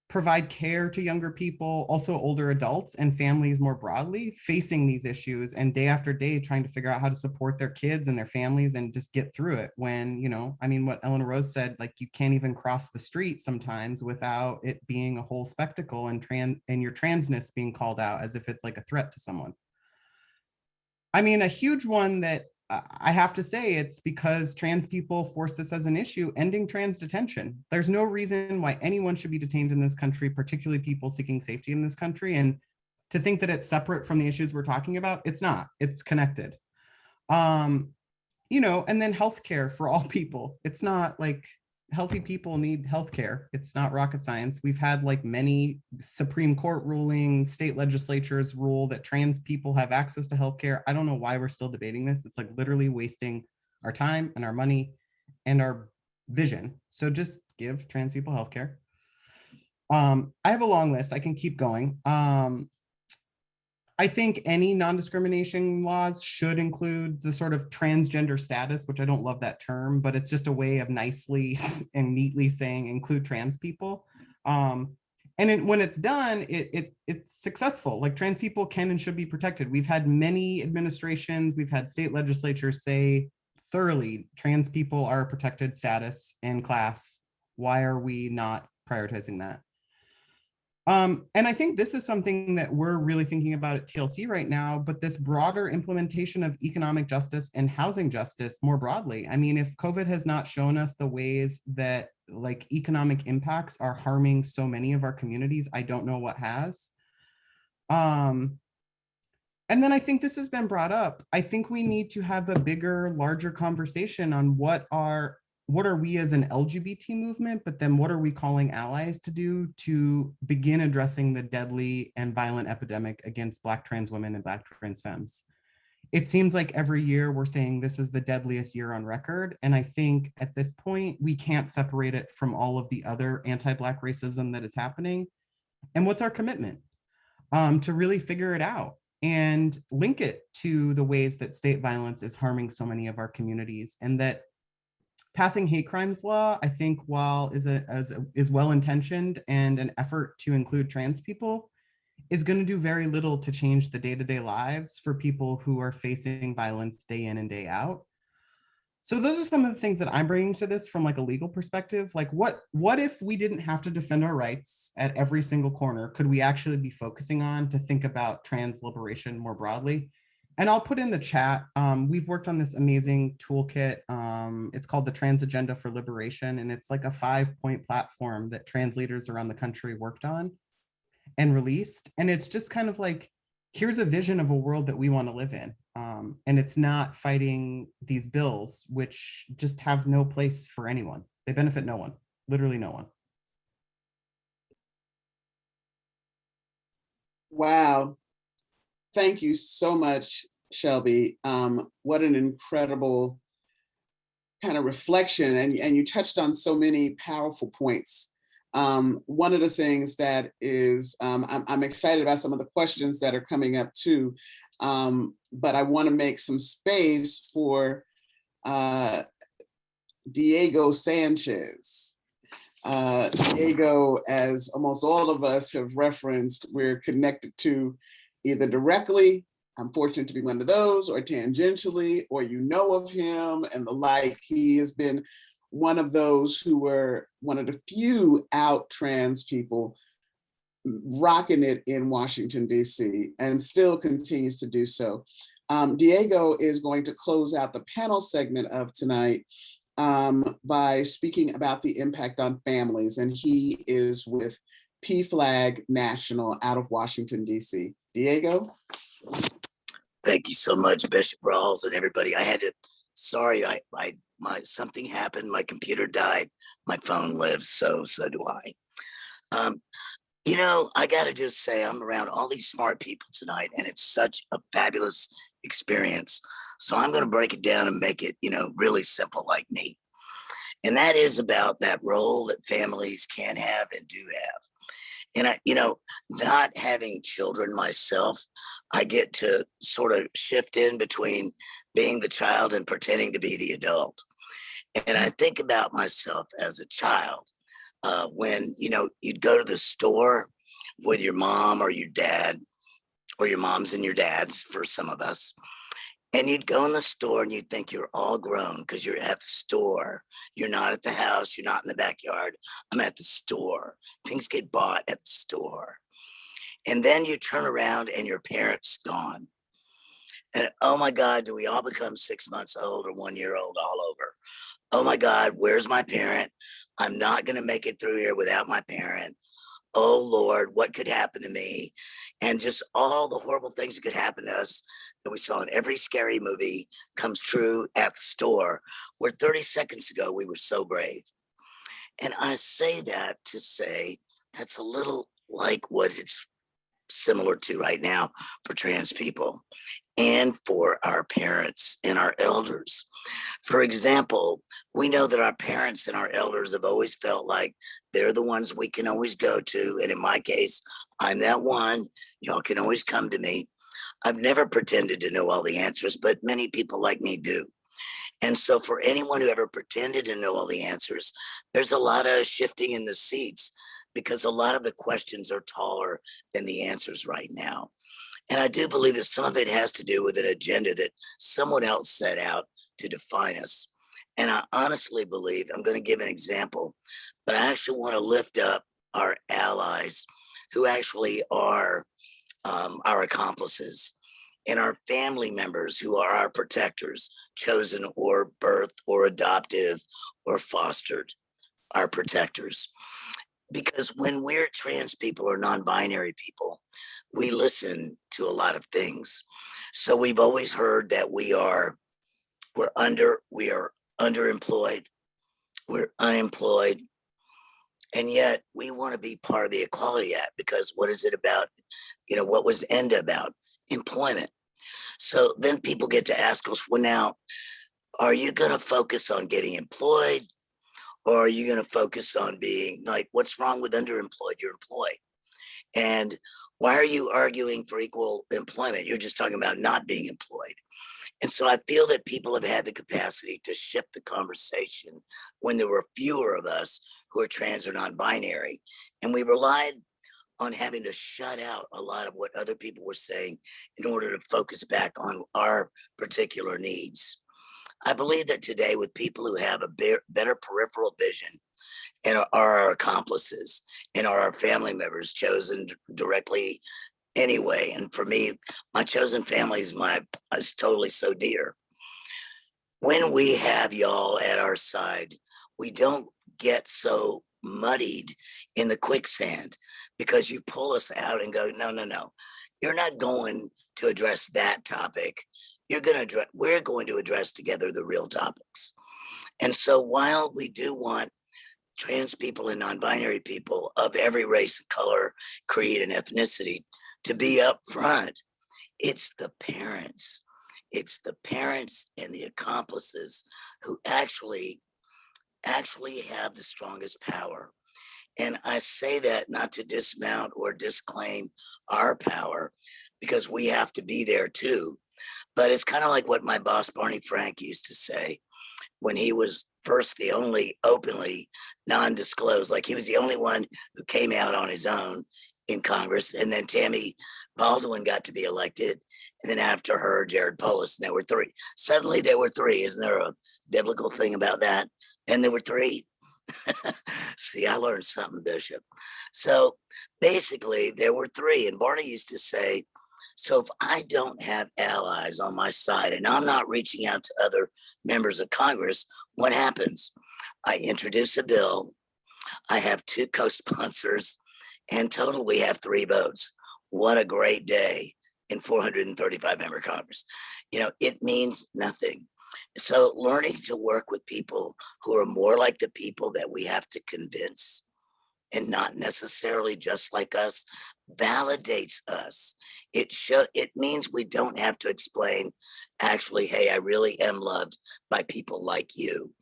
S7: provide care to younger people, also older adults and families more broadly facing these issues and day after day trying to figure out how to support their kids and their families and just get through it when, I mean, what Elena Rose said, like you can't even cross the street sometimes without it being a whole spectacle and your transness being called out as if it's like a threat to someone. I mean, a huge one that I have to say, it's because trans people force this as an issue, ending trans detention. There's no reason why anyone should be detained in this country, particularly people seeking safety in this country. And to think that it's separate from the issues we're talking about, it's not, it's connected. And then healthcare for all people. It's not like healthy people need healthcare. It's not rocket science. We've had like many Supreme Court rulings, state legislatures rule that trans people have access to healthcare. I don't know why we're still debating this. It's like literally wasting our time and our money and our vision. So just give trans people healthcare. I have a long list. I can keep going. I think any non-discrimination laws should include the sort of transgender status, which I don't love that term, but it's just a way of nicely and neatly saying include trans people. And when it's done, it's successful. Like trans people can and should be protected. We've had many administrations, we've had state legislatures say thoroughly, trans people are a protected status and class. Why are we not prioritizing that? And I think this is something that we're really thinking about at TLC right now, but this broader implementation of economic justice and housing justice more broadly. I mean, if COVID has not shown us the ways that like economic impacts are harming so many of our communities, I don't know what has. And then I think this has been brought up. I think we need to have a bigger, larger conversation on what are what are we as an LGBT movement, but then what are we calling allies to do to begin addressing the deadly and violent epidemic against Black trans women and Black trans femmes? It seems like every year we're saying this is the deadliest year on record. And I think at this point, we can't separate it from all of the other anti-Black racism that is happening. And what's our commitment? To really figure it out and link it to the ways that state violence is harming so many of our communities, and that passing hate crimes law, I think, while is well-intentioned and an effort to include trans people, is going to do very little to change the day-to-day lives for people who are facing violence day in and day out. So those are some of the things that I'm bringing to this from like a legal perspective. Like what if we didn't have to defend our rights at every single corner? Could we actually be focusing on to think about trans liberation more broadly? And I'll put in the chat, we've worked on this amazing toolkit. It's called the Trans Agenda for Liberation. And it's like a 5-point platform that trans leaders around the country worked on and released. And it's just kind of like, here's a vision of a world that we want to live in. And it's not fighting these bills, which just have no place for anyone. They benefit no one, literally no one.
S1: Wow. Thank you so much, Shelby. What an incredible kind of reflection. And you touched on so many powerful points. One of the things that is, I'm excited about some of the questions that are coming up too, but I want to make some space for Diego Sanchez. Diego, as almost all of us have referenced, we're connected to either directly, I'm fortunate to be one of those, or tangentially, or you know of him and the like. He has been one of those who were one of the few out trans people rocking it in Washington, D.C., and still continues to do so. Diego is going to close out the panel segment of tonight by speaking about the impact on families, and he is with PFLAG National out of Washington, D.C. Diego?
S8: Thank you so much, Bishop Rawls and everybody. I had to, sorry, something happened, my computer died, my phone lives, so do I. You know, I gotta just say, I'm around all these smart people tonight, and it's such a fabulous experience. So I'm gonna break it down and make it, really simple like me. And that is about that role that families can have and do have. And not having children myself, I get to sort of shift in between being the child and pretending to be the adult. And I think about myself as a child when, you'd go to the store with your mom or your dad, or your moms and your dads for some of us. And you'd go in the store and you'd think you're all grown because you're at the store. You're not at the house. You're not in the backyard. I'm at the store. Things get bought at the store. And then you turn around and your parents gone. And oh my God, do we all become 6 months old or 1 year old all over? Oh my God, where's my parent? I'm not going to make it through here without my parent. Oh Lord, what could happen to me? And just all the horrible things that could happen to us that we saw in every scary movie comes true at the store, where 30 seconds ago we were so brave. And I say that to say that's a little like what it's similar to right now for trans people and for our parents and our elders. For example, we know that our parents and our elders have always felt like they're the ones we can always go to. And in my case, I'm that one. Y'all can always come to me. I've never pretended to know all the answers, but many people like me do. And so for anyone who ever pretended to know all the answers, there's a lot of shifting in the seats because a lot of the questions are taller than the answers right now. And I do believe that some of it has to do with an agenda that someone else set out to define us. And I honestly believe, I'm going to give an example, but I actually want to lift up our allies who actually are our accomplices, and our family members who are our protectors, chosen or birthed or adoptive or fostered, our protectors. Because when we're trans people or non-binary people, we listen to a lot of things. So we've always heard that we are underemployed, we're unemployed, and yet we want to be part of the Equality Act, because what is it about? You know, what was ENDA about? Employment. So then people get to ask us, well, now, are you going to focus on getting employed, or are you going to focus on being like, what's wrong with underemployed? You're employed. And why are you arguing for equal employment? You're just talking about not being employed. And so I feel that people have had the capacity to shift the conversation when there were fewer of us who are trans or non-binary. And we relied on having to shut out a lot of what other people were saying in order to focus back on our particular needs. I believe that today, with people who have a better peripheral vision and are our accomplices and are our family members chosen directly anyway. And for me, my chosen family is totally so dear. When we have y'all at our side, we don't get so muddied in the quicksand, because you pull us out and go, no, you're not going to address that topic. We're going to address together the real topics. And so while we do want trans people and non-binary people of every race, color, creed, and ethnicity to be up front, it's the parents and the accomplices who actually have the strongest power. And I say that not to dismount or disclaim our power, because we have to be there too. But it's kind of like what my boss, Barney Frank, used to say when he was first the only openly non-disclosed, like he was the only one who came out on his own in Congress. And then Tammy Baldwin got to be elected. And then after her, Jared Polis, and there were three. Suddenly there were three. Isn't there a biblical thing about that? And there were three. See, I learned something, Bishop. So basically there were three. And Barney used to say, so if I don't have allies on my side and I'm not reaching out to other members of Congress, what happens? I introduce a bill. I have 2 co-sponsors, and total we have 3 votes. What a great day in 435 member Congress. You know, it means nothing. So learning to work with people who are more like the people that we have to convince and not necessarily just like us validates us. It means we don't have to explain, actually, hey, I really am loved by people like you.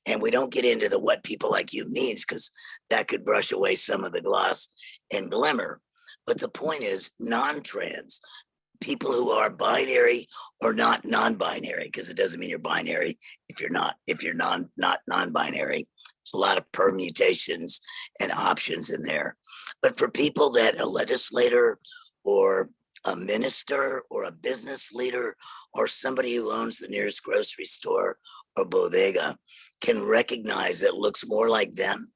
S8: And we don't get into the what people like you means, because that could brush away some of the gloss and glimmer. But the point is, non-trans people who are binary or not non-binary, because it doesn't mean you're binary if you're not non-binary. There's a lot of permutations and options in there. But for people that a legislator or a minister or a business leader or somebody who owns the nearest grocery store or bodega can recognize that looks more like them,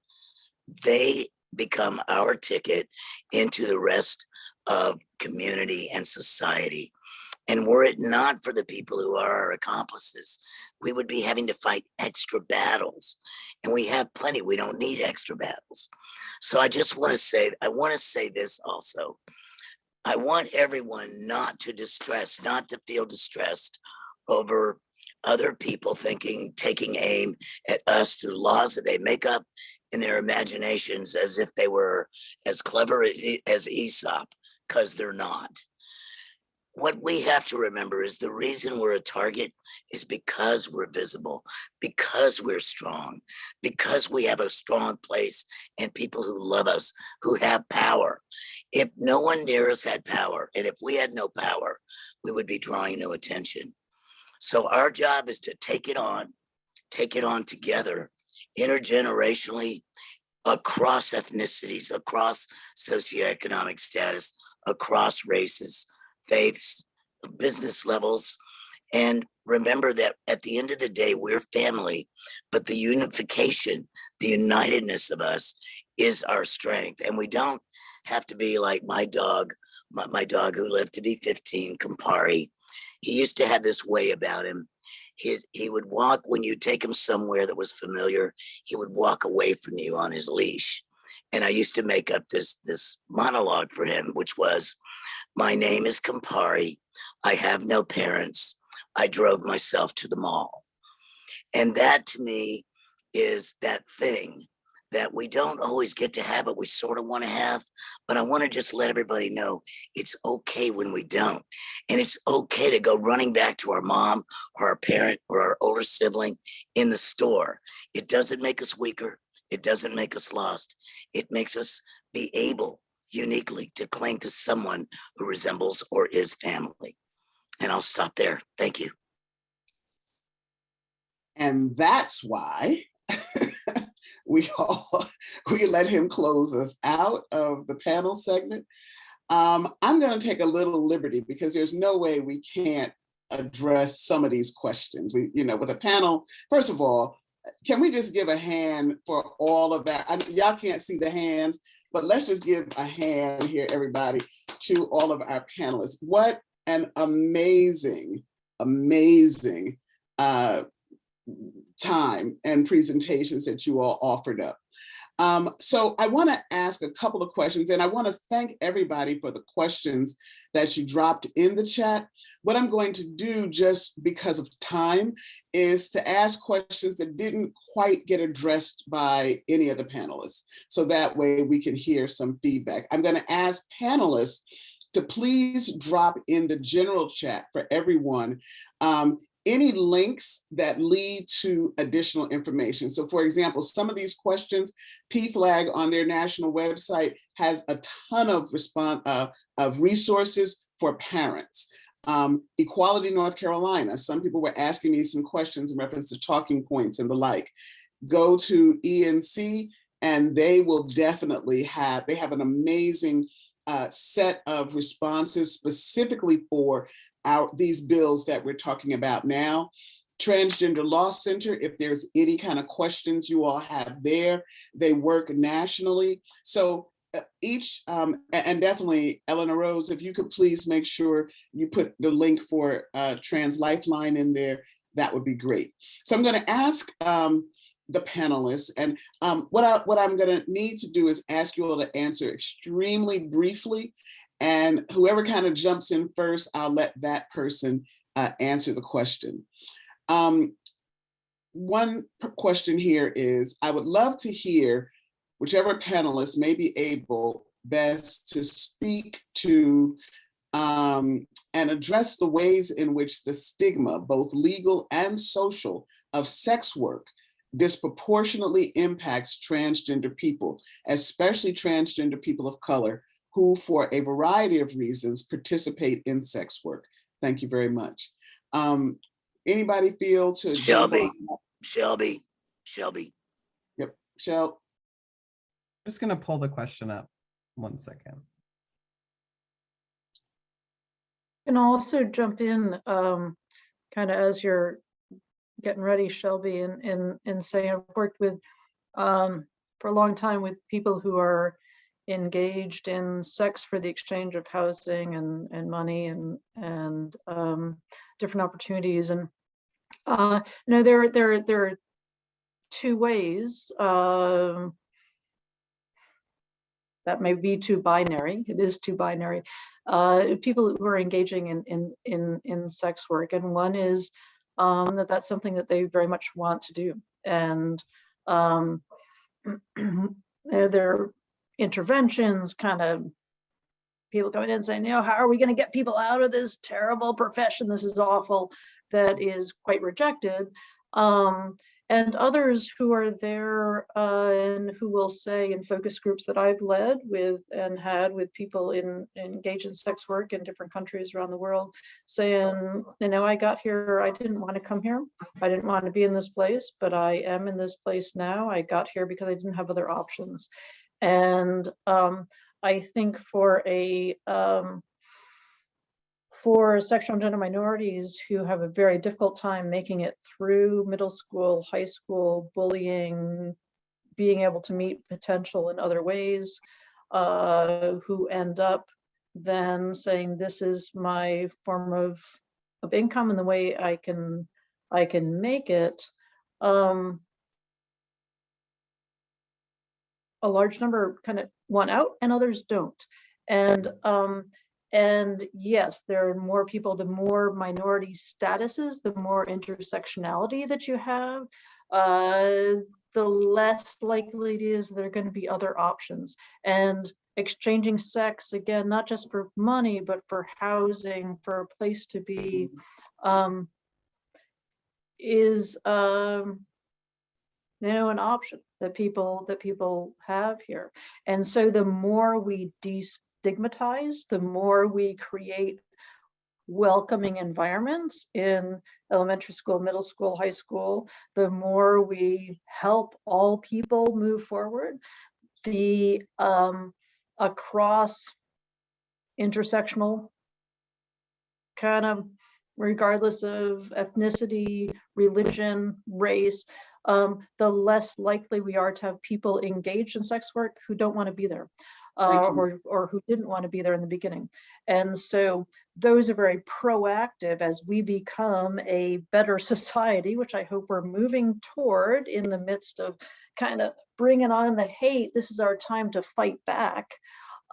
S8: they become our ticket into the rest of community and society. And were it not for the people who are our accomplices, we would be having to fight extra battles. And we have plenty. We don't need extra battles. So I just want to say this also. I want everyone not to feel distressed over other people taking aim at us through laws that they make up in their imaginations as if they were as clever as Aesop, because they're not. What we have to remember is the reason we're a target is because we're visible, because we're strong, because we have a strong place and people who love us, who have power. If no one near us had power, and if we had no power, we would be drawing no attention. So our job is to take it on together, intergenerationally, across ethnicities, across socioeconomic status, across races, faiths, business levels. And remember that at the end of the day, we're family, but the unification, the unitedness of us is our strength. And we don't have to be like my dog who lived to be 15, Campari. He used to have this way about him. He would walk, when you take him somewhere that was familiar, he would walk away from you on his leash. And I used to make up this monologue for him, which was, my name is Campari. I have no parents. I drove myself to the mall. And that to me is that thing that we don't always get to have, but we sort of want to have. But I want to just let everybody know it's okay when we don't. And it's okay to go running back to our mom or our parent or our older sibling in the store. It doesn't make us weaker. It doesn't make us lost. It makes us be able uniquely to cling to someone who resembles or is family. And I'll stop there. Thank you.
S1: And that's why we let him close us out of the panel segment. I'm going to take a little liberty because there's no way we can't address some of these questions. With a panel, first of all, can we just give a hand for all of that? Y'all can't see the hands, but let's just give a hand here, everybody, to all of our panelists. What an amazing, amazing time and presentations that you all offered up. So I want to ask a couple of questions, and I want to thank everybody for the questions that you dropped in the chat. What I'm going to do, just because of time, is to ask questions that didn't quite get addressed by any of the panelists. So that way we can hear some feedback. I'm going to ask panelists to please drop in the general chat for everyone any links that lead to additional information. So for example, some of these questions, PFLAG on their national website has a ton of resources for parents. Equality North Carolina, some people were asking me some questions in reference to talking points and the like. Go to ENC and they will definitely they have an amazing set of responses specifically for these bills that we're talking about now. Transgender Law Center, if there's any kind of questions you all have there, they work nationally. So and definitely Elena Rose, if you could please make sure you put the link for Trans Lifeline in there, that would be great. So I'm going to ask the panelists, and what I'm going to need to do is ask you all to answer extremely briefly, and whoever kind of jumps in first, I'll let that person answer the question. One question here is, I would love to hear whichever panelist may be able best to speak to and address the ways in which the stigma, both legal and social, of sex work disproportionately impacts transgender people, especially transgender people of color, who for a variety of reasons participate in sex work. Thank you very much. Anybody feel to—
S8: Shelby.
S1: Yep, Shel.
S7: Just gonna pull the question up. 1 second.
S4: And I'll also jump in kind of as you're getting ready, Shelby, and say I've worked with for a long time with people who are engaged in sex for the exchange of housing and money and different opportunities. And there are two ways. That may be too binary. It is too binary. People who are engaging in sex work, and one is that's something that they very much want to do, and their interventions, kind of people coming in saying, how are we going to get people out of this terrible profession? This is awful. That is quite rejected. And others who are there and who will say in focus groups that I've led with and had with people engaged in sex work in different countries around the world, saying, I got here, I didn't want to come here. I didn't want to be in this place, but I am in this place now. I got here because I didn't have other options. And I think for sexual and gender minorities who have a very difficult time making it through middle school, high school, bullying, being able to meet potential in other ways, who end up then saying, this is my form of income and the way I can make it. A large number kind of want out and others don't. And yes, there are more people, the more minority statuses, the more intersectionality that you have, the the less likely it is there are going to be other options. And exchanging sex, again, not just for money, but for housing, for a place to be, is an option that people have here. And so the more we destigmatize, the more we create welcoming environments in elementary school, middle school, high school, the more we help all people move forward. The across intersectional kind of, regardless of ethnicity, religion, race, the less likely we are to have people engaged in sex work who don't want to be there, or who didn't want to be there in the beginning. And so those are very proactive as we become a better society, which I hope we're moving toward in the midst of kind of bringing on the hate. This is our time to fight back,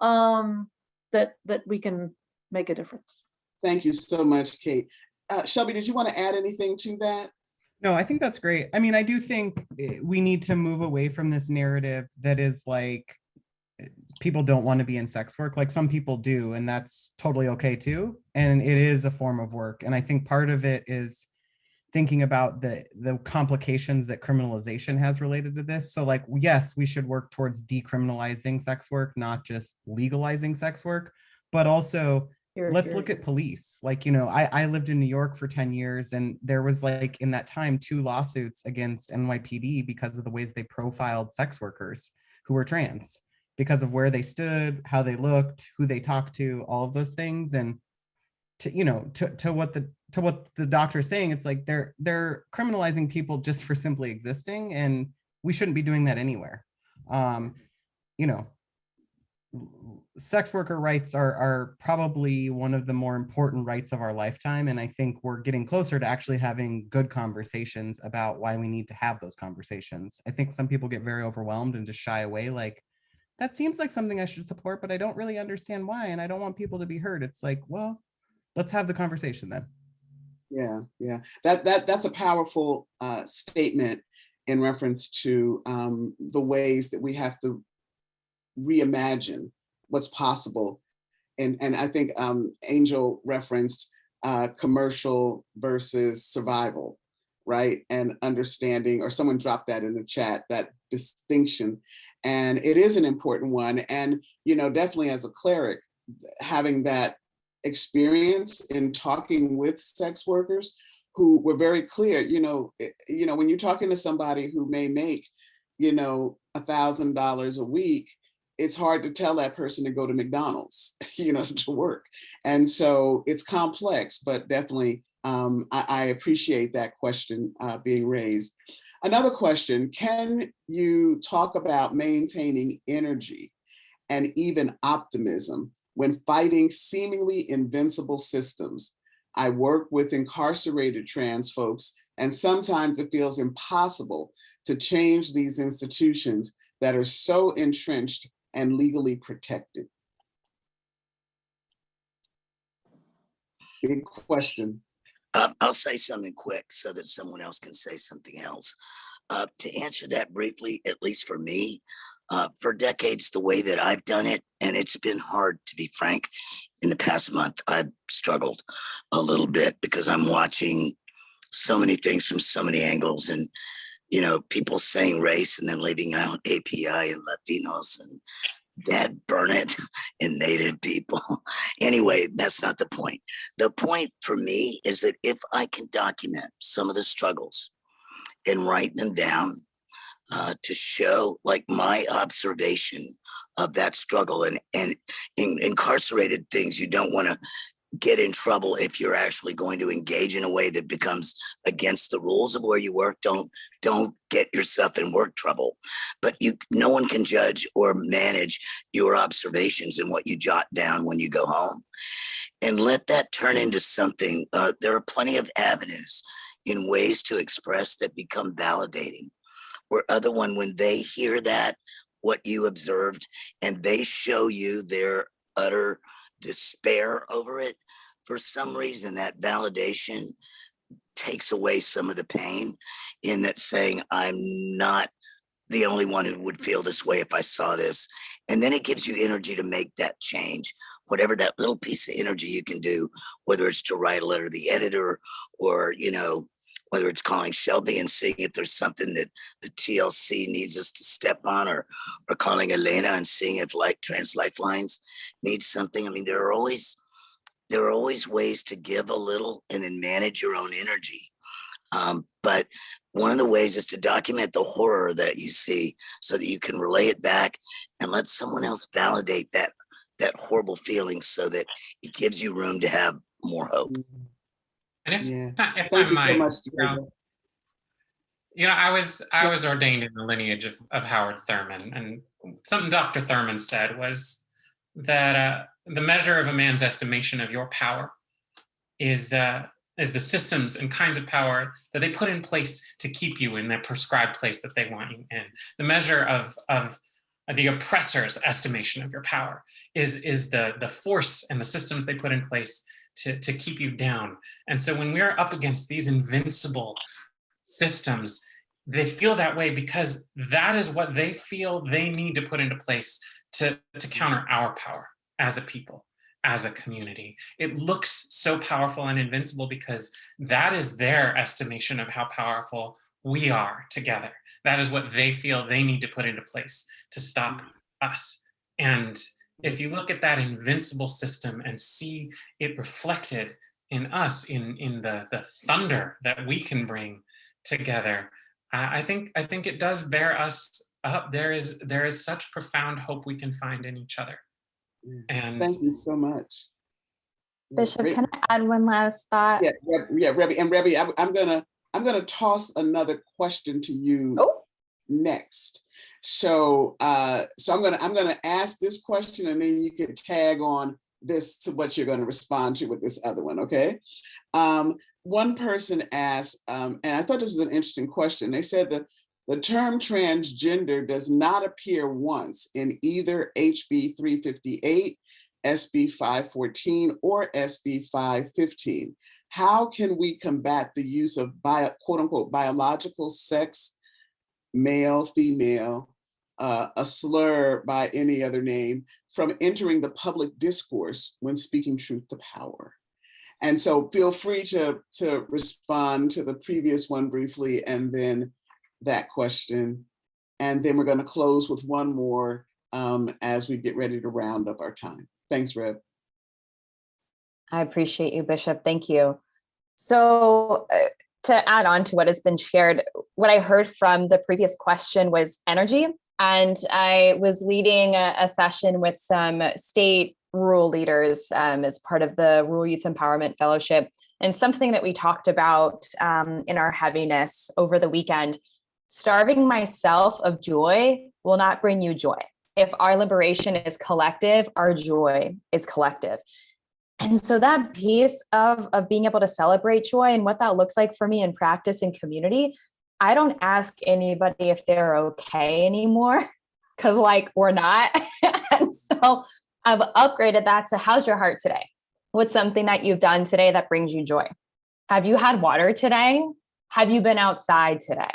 S4: that we can make a difference.
S1: Thank you so much, Kate. Shelby, did you want to add anything to that?
S7: No, I think that's great. I mean, I do think we need to move away from this narrative that is like, people don't want to be in sex work. Like, some people do, and that's totally okay too. And it is a form of work. And I think part of it is thinking about the complications that criminalization has related to this. So like, yes, we should work towards decriminalizing sex work, not just legalizing sex work, but also let's look at police. Like, I lived in New York for 10 years, and there was, like, in that time, 2 lawsuits against NYPD because of the ways they profiled sex workers who were trans, because of where they stood, how they looked, who they talked to, all of those things. And to what the doctor's saying, it's like they're criminalizing people just for simply existing, and we shouldn't be doing that anywhere. Sex worker rights are probably one of the more important rights of our lifetime. And I think we're getting closer to actually having good conversations about why we need to have those conversations. I think some people get very overwhelmed and just shy away. Like, that seems like something I should support, but I don't really understand why. And I don't want people to be hurt. It's like, well, let's have the conversation then.
S1: Yeah. That's a powerful statement in reference to the ways that we have to reimagine what's possible. And I think Angel referenced commercial versus survival, right? And understanding, or someone dropped that in the chat, that distinction. And it is an important one. And, definitely as a cleric, having that experience in talking with sex workers who were very clear, when you're talking to somebody who may make, $1,000 a week, it's hard to tell that person to go to McDonald's, to work. And so it's complex, but definitely I appreciate that question being raised. Another question, can you talk about maintaining energy and even optimism when fighting seemingly invincible systems? I work with incarcerated trans folks, and sometimes it feels impossible to change these institutions that are so entrenched and legally protected. Big question.
S8: I'll say something quick so that someone else can say something else. To answer that briefly, at least for me, for decades, the way that I've done it, and it's been hard, to be frank, in the past month, I've struggled a little bit because I'm watching so many things from so many angles, and people saying race and then leaving out API and Latinos and Dad burn it and Native people. Anyway, that's not the point. The point for me is that if I can document some of the struggles and write them down to show like my observation of that struggle, and in incarcerated things, you don't want to get in trouble if you're actually going to engage in a way that becomes against the rules of where you work. Don't get yourself in work trouble. But no one can judge or manage your observations and what you jot down when you go home. And let that turn into something. There are plenty of avenues in ways to express that become validating. Where other one, when they hear that, what you observed, and they show you their utter despair over it, for some reason that validation takes away some of the pain in that saying, I'm not the only one who would feel this way if I saw this. And then it gives you energy to make that change, whatever that little piece of energy you can do, whether it's to write a letter to the editor, or, you know, whether it's calling Shelby and seeing if there's something that the TLC needs us to step on, or calling Elena and seeing if Trans Lifelines needs something. I mean, there are always ways to give a little and then manage your own energy. But one of the ways is to document the horror that you see so that you can relay it back and let someone else validate that horrible feeling, so that it gives you room to have more hope.
S6: And if
S1: Thank
S6: I
S1: you so
S6: might,
S1: much.
S6: I was ordained in the lineage of Howard Thurman, and something Dr. Thurman said was that the measure of a man's estimation of your power is the systems and kinds of power that they put in place to keep you in their prescribed place that they want you in. The measure of the oppressor's estimation of your power is the force and the systems they put in place to keep you down. And so when we're up against these invincible systems, they feel that way because that is what they feel they need to put into place to counter our power as a people, as a community. It looks so powerful and invincible because that is their estimation of how powerful we are together. That is what they feel they need to put into place to stop us. And if you look at that invincible system and see it reflected in us, in the thunder that we can bring together, I think it does bear us up. There is such profound hope we can find in each other. And
S1: thank you so much.
S5: Bishop, can I add one last thought?
S1: Yeah, Rebby. And Rebby, I'm gonna toss another question to you next. So I'm gonna ask this question, and then you can tag on this to what you're gonna respond to with this other one, okay? One person asked, and I thought this was an interesting question. They said that the term transgender does not appear once in either HB 358, SB 514, or SB 515. How can we combat the use of quote unquote biological sex, male, female, a slur by any other name, from entering the public discourse when speaking truth to power? And so feel free to respond to the previous one briefly, and then that question. And then we're going to close with one more as we get ready to round up our time. Thanks, Reb.
S5: I appreciate you, Bishop. Thank you. So to add on to what has been shared, what I heard from the previous question was energy. And I was leading a session with some state rural leaders as part of the Rural Youth Empowerment Fellowship. And something that we talked about in our heaviness over the weekend: starving myself of joy will not bring you joy. If our liberation is collective, our joy is collective. And so that piece of being able to celebrate joy and what that looks like for me in practice and community, I don't ask anybody if they're okay anymore, because we're not. And so I've upgraded that to, how's your heart today? What's something that you've done today that brings you joy? Have you had water today? Have you been outside today?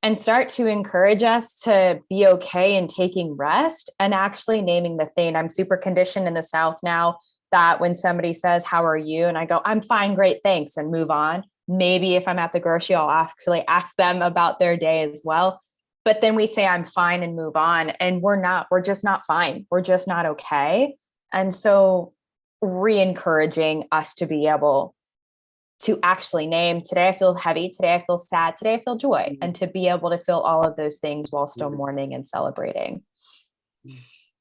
S5: And start to encourage us to be okay in taking rest and actually naming the thing. I'm super conditioned in the South now that when somebody says, how are you? And I go, I'm fine, great, thanks, and move on. Maybe if I'm at the grocery, I'll actually ask them about their day as well. But then we say, I'm fine, and move on. And we're just not fine. We're just not okay. And so re-encouraging us to be able to actually name, today I feel heavy, today I feel sad, today I feel joy, and to be able to feel all of those things while still mourning and celebrating.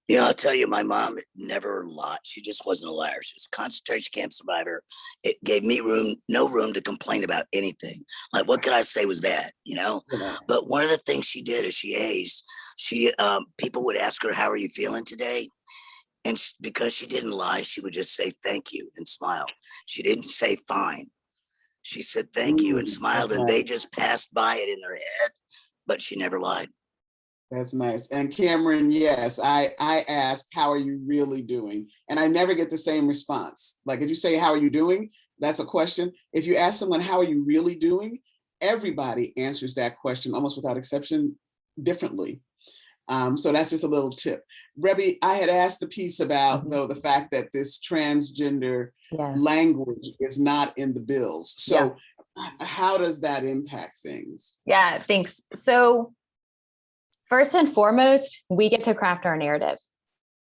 S8: Yeah, I'll tell you, my mom never lied. She just wasn't a liar. She was a concentration camp survivor. It gave me no room to complain about anything. Like, what could I say was bad, you know?
S1: Yeah.
S8: But one of the things she did as she aged, people would ask her, how are you feeling today? And because she didn't lie, she would just say, thank you, and smile. She didn't say fine. She said, thank you, and smiled, and they just passed by it in their head, but she never lied.
S1: That's nice. And Kameryn, yes, I ask, how are you really doing? And I never get the same response. Like if you say, how are you doing? That's a question. If you ask someone, how are you really doing? Everybody answers that question almost without exception, differently. So that's just a little tip. Rebby, I had asked a piece about though the fact that this transgender language is not in the bills. So how does that impact things?
S5: Yeah, thanks. So first and foremost, we get to craft our narrative.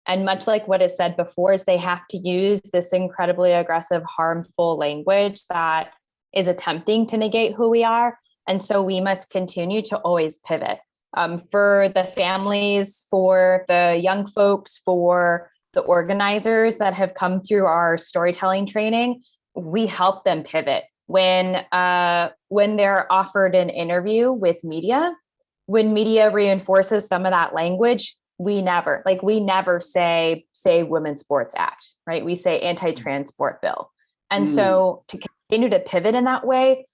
S5: And much like what is said before, is they have to use this incredibly aggressive, harmful language that is attempting to negate who we are. And so we must continue to always pivot. For the families, for the young folks, for the organizers that have come through our storytelling training, we help them pivot. When they're offered an interview with media, when media reinforces some of that language, we never say Women's Sports Act, right? We say anti-transport bill. And so to continue to pivot in that way,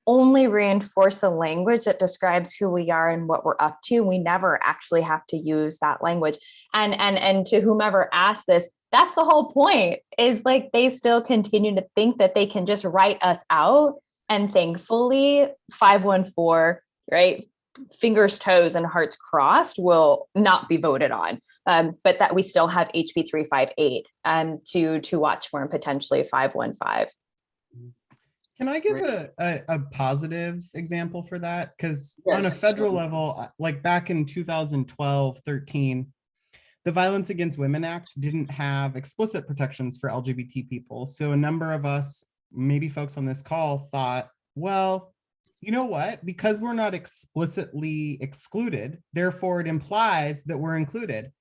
S5: only reinforce a language that describes who we are and what we're up to. We never actually have to use that language. And to whomever asked this, that's the whole point, is like they still continue to think that they can just write us out. And thankfully, 514, right? Fingers, toes, and hearts crossed will not be voted on. But that we still have HB 358 to watch for, and potentially 515.
S7: Can I give a positive example for that? Because on a federal level, like back in 2012, 13, the Violence Against Women Act didn't have explicit protections for LGBT people. So a number of us, maybe folks on this call, thought, well, you know what? Because we're not explicitly excluded, therefore it implies that we're included.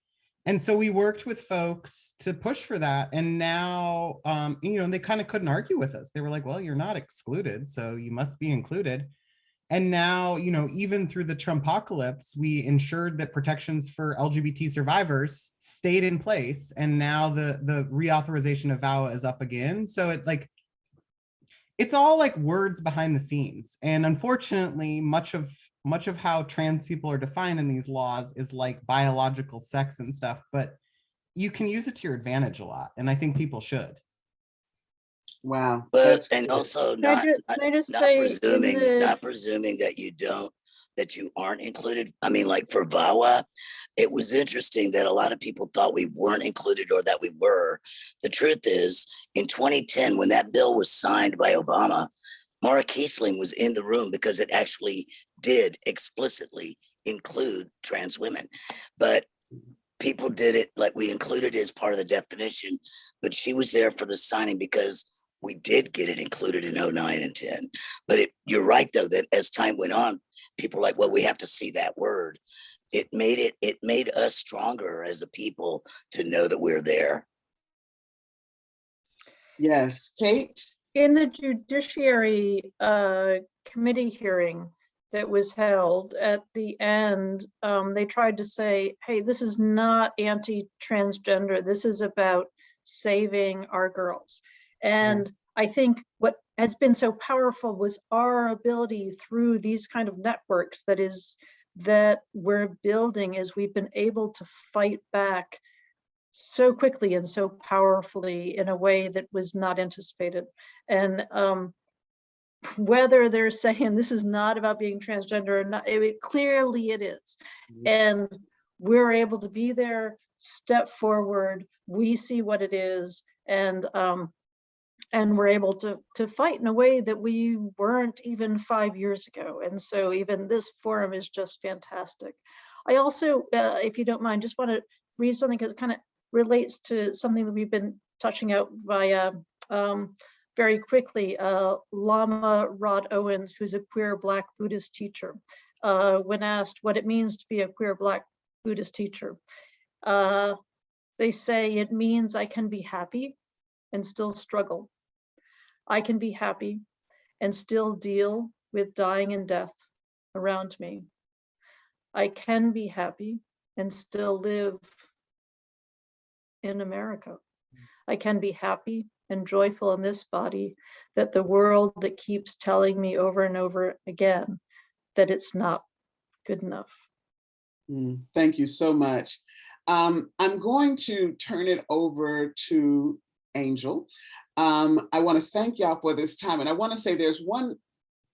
S7: And so we worked with folks to push for that. And now, they kind of couldn't argue with us. They were like, well, you're not excluded, so you must be included. And now, even through the Trumpocalypse, we ensured that protections for LGBT survivors stayed in place. And now the reauthorization of VAWA is up again. So it's all like words behind the scenes. And unfortunately, much of how trans people are defined in these laws is like biological sex and stuff, but you can use it to your advantage a lot. And I think people should.
S1: Wow.
S8: But, and also not presuming that you aren't included. I mean, like for VAWA, it was interesting that a lot of people thought we weren't included or that we were. The truth is, in 2010, when that bill was signed by Obama, Mara Kiesling was in the room because it actually did explicitly include trans women. But people did it like we included it as part of the definition, but she was there for the signing because we did get it included in 09 and 10. But you're right, though, that as time went on, people were like, well, we have to see that word. It made us stronger as a people to know that we're there.
S1: Yes, Kate?
S4: In the Judiciary Committee hearing that was held, at the end, they tried to say, hey, this is not anti-transgender. This is about saving our girls. And I think what has been so powerful was our ability through these kind of networks that we're building, is we've been able to fight back so quickly and so powerfully in a way that was not anticipated. And whether they're saying this is not about being transgender or not, clearly it is. And we're able to be there, step forward, we see what it is, and we're able to fight in a way that we weren't even 5 years ago. And so even this forum is just fantastic. I also, if you don't mind, just want to read something because it kind of relates to something that we've been touching out via very quickly. Lama Rod Owens, who's a queer Black Buddhist teacher, when asked what it means to be a queer Black Buddhist teacher, they say it means I can be happy and still struggle. I can be happy and still deal with dying and death around me. I can be happy and still live in America. I can be happy and joyful in this body, that the world that keeps telling me over and over again that it's not good enough.
S1: Thank you so much. I'm going to turn it over to Angel. I want to thank y'all for this time. And I want to say there's one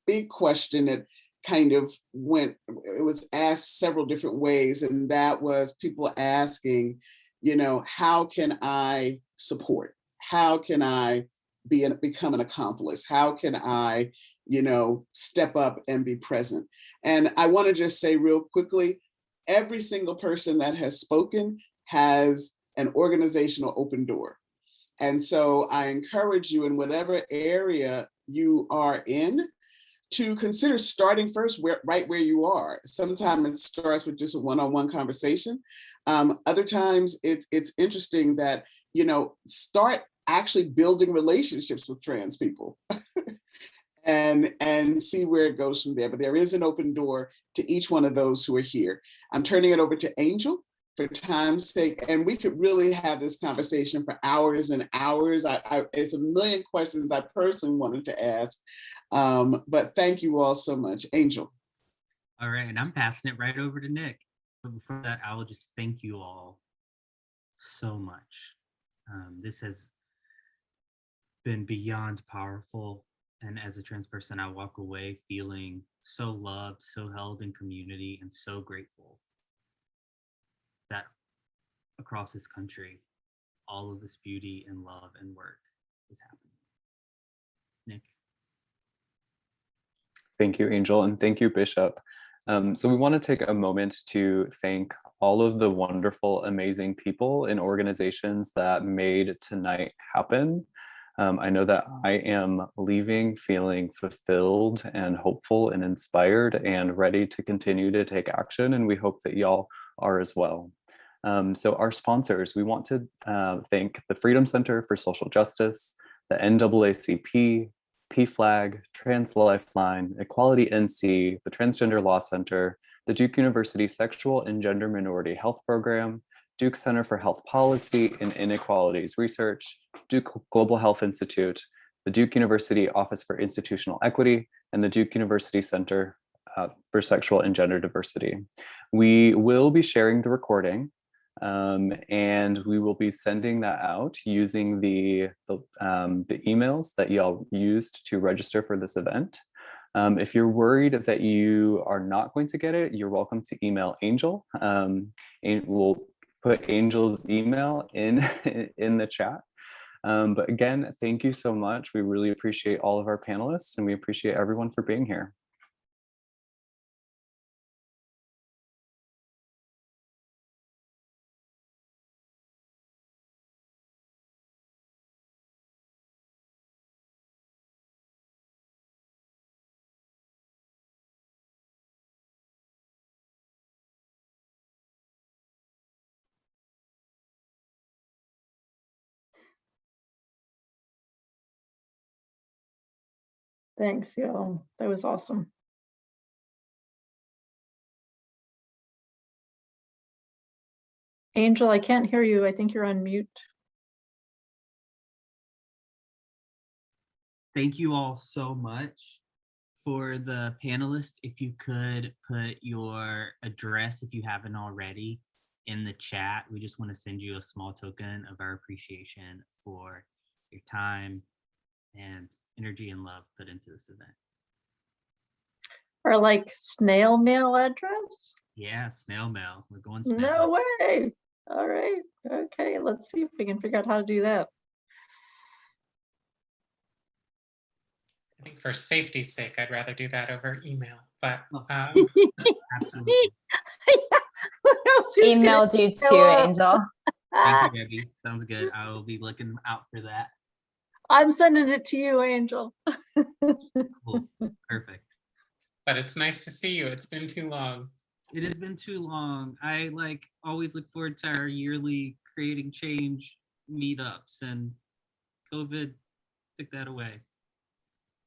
S1: big question that kind of went, it was asked several different ways, and that was people asking, you know, how can I support? How can I become an accomplice? How can I, you know, step up and be present? And I want to just say real quickly, every single person that has spoken has an organizational open door. And so I encourage you in whatever area you are in to consider starting first right where you are. Sometimes it starts with just a one-on-one conversation. Other times it's interesting that, you know, start actually building relationships with trans people and see where it goes from there. But there is an open door to each one of those who are here. I'm turning it over to Angel for time's sake, and we could really have this conversation for hours and hours. It's a million questions I personally wanted to ask, but thank you all so much. Angel.
S2: All right, and I'm passing it right over to Nick. But before that, I will just thank you all so much. This has been beyond powerful. And as a trans person, I walk away feeling so loved, so held in community, and so grateful that across this country, all of this beauty and love and work is happening. Nick.
S9: Thank you, Angel, and thank you, Bishop. So we want to take a moment to thank all of the wonderful, amazing people and organizations that made tonight happen. I know that I am leaving feeling fulfilled and hopeful and inspired and ready to continue to take action, and we hope that y'all are as well. So our sponsors, we want to thank the Freedom Center for Social Justice, the NAACP, PFLAG, Trans Lifeline, Equality NC, the Transgender Law Center, the Duke University Sexual and Gender Minority Health Program, Duke Center for Health Policy and Inequalities Research, Duke Global Health Institute, the Duke University Office for Institutional Equity, and the Duke University Center for Sexual and Gender Diversity. We will be sharing the recording, and we will be sending that out using the emails that y'all used to register for this event. If you're worried that you are not going to get it, you're welcome to email Angel. And we'll put Angel's email in the chat. But again, thank you so much. We really appreciate all of our panelists, and we appreciate everyone for being here.
S4: Thanks, y'all. That was awesome. Angel, I can't hear you. I think you're on mute.
S2: Thank you all so much. For the panelists, if you could put your address, if you haven't already, in the chat. We just want to send you a small token of our appreciation for your time and energy and love put into this event.
S4: Or like snail mail address?
S2: Yeah, snail mail. We're going snail.
S4: No way. All right. Okay, let's see if we can figure out how to do that.
S6: I think for safety's sake, I'd rather do that over email, but
S2: Absolutely.
S5: Emailed you too, Angel.
S2: Thank you, Rebby. Sounds good. I will be looking out for that.
S4: I'm sending it to you, Angel.
S2: Cool. Perfect.
S6: But it's nice to see you. It's been too long.
S2: It has been too long. I always look forward to our yearly Creating Change meetups, and COVID took that away.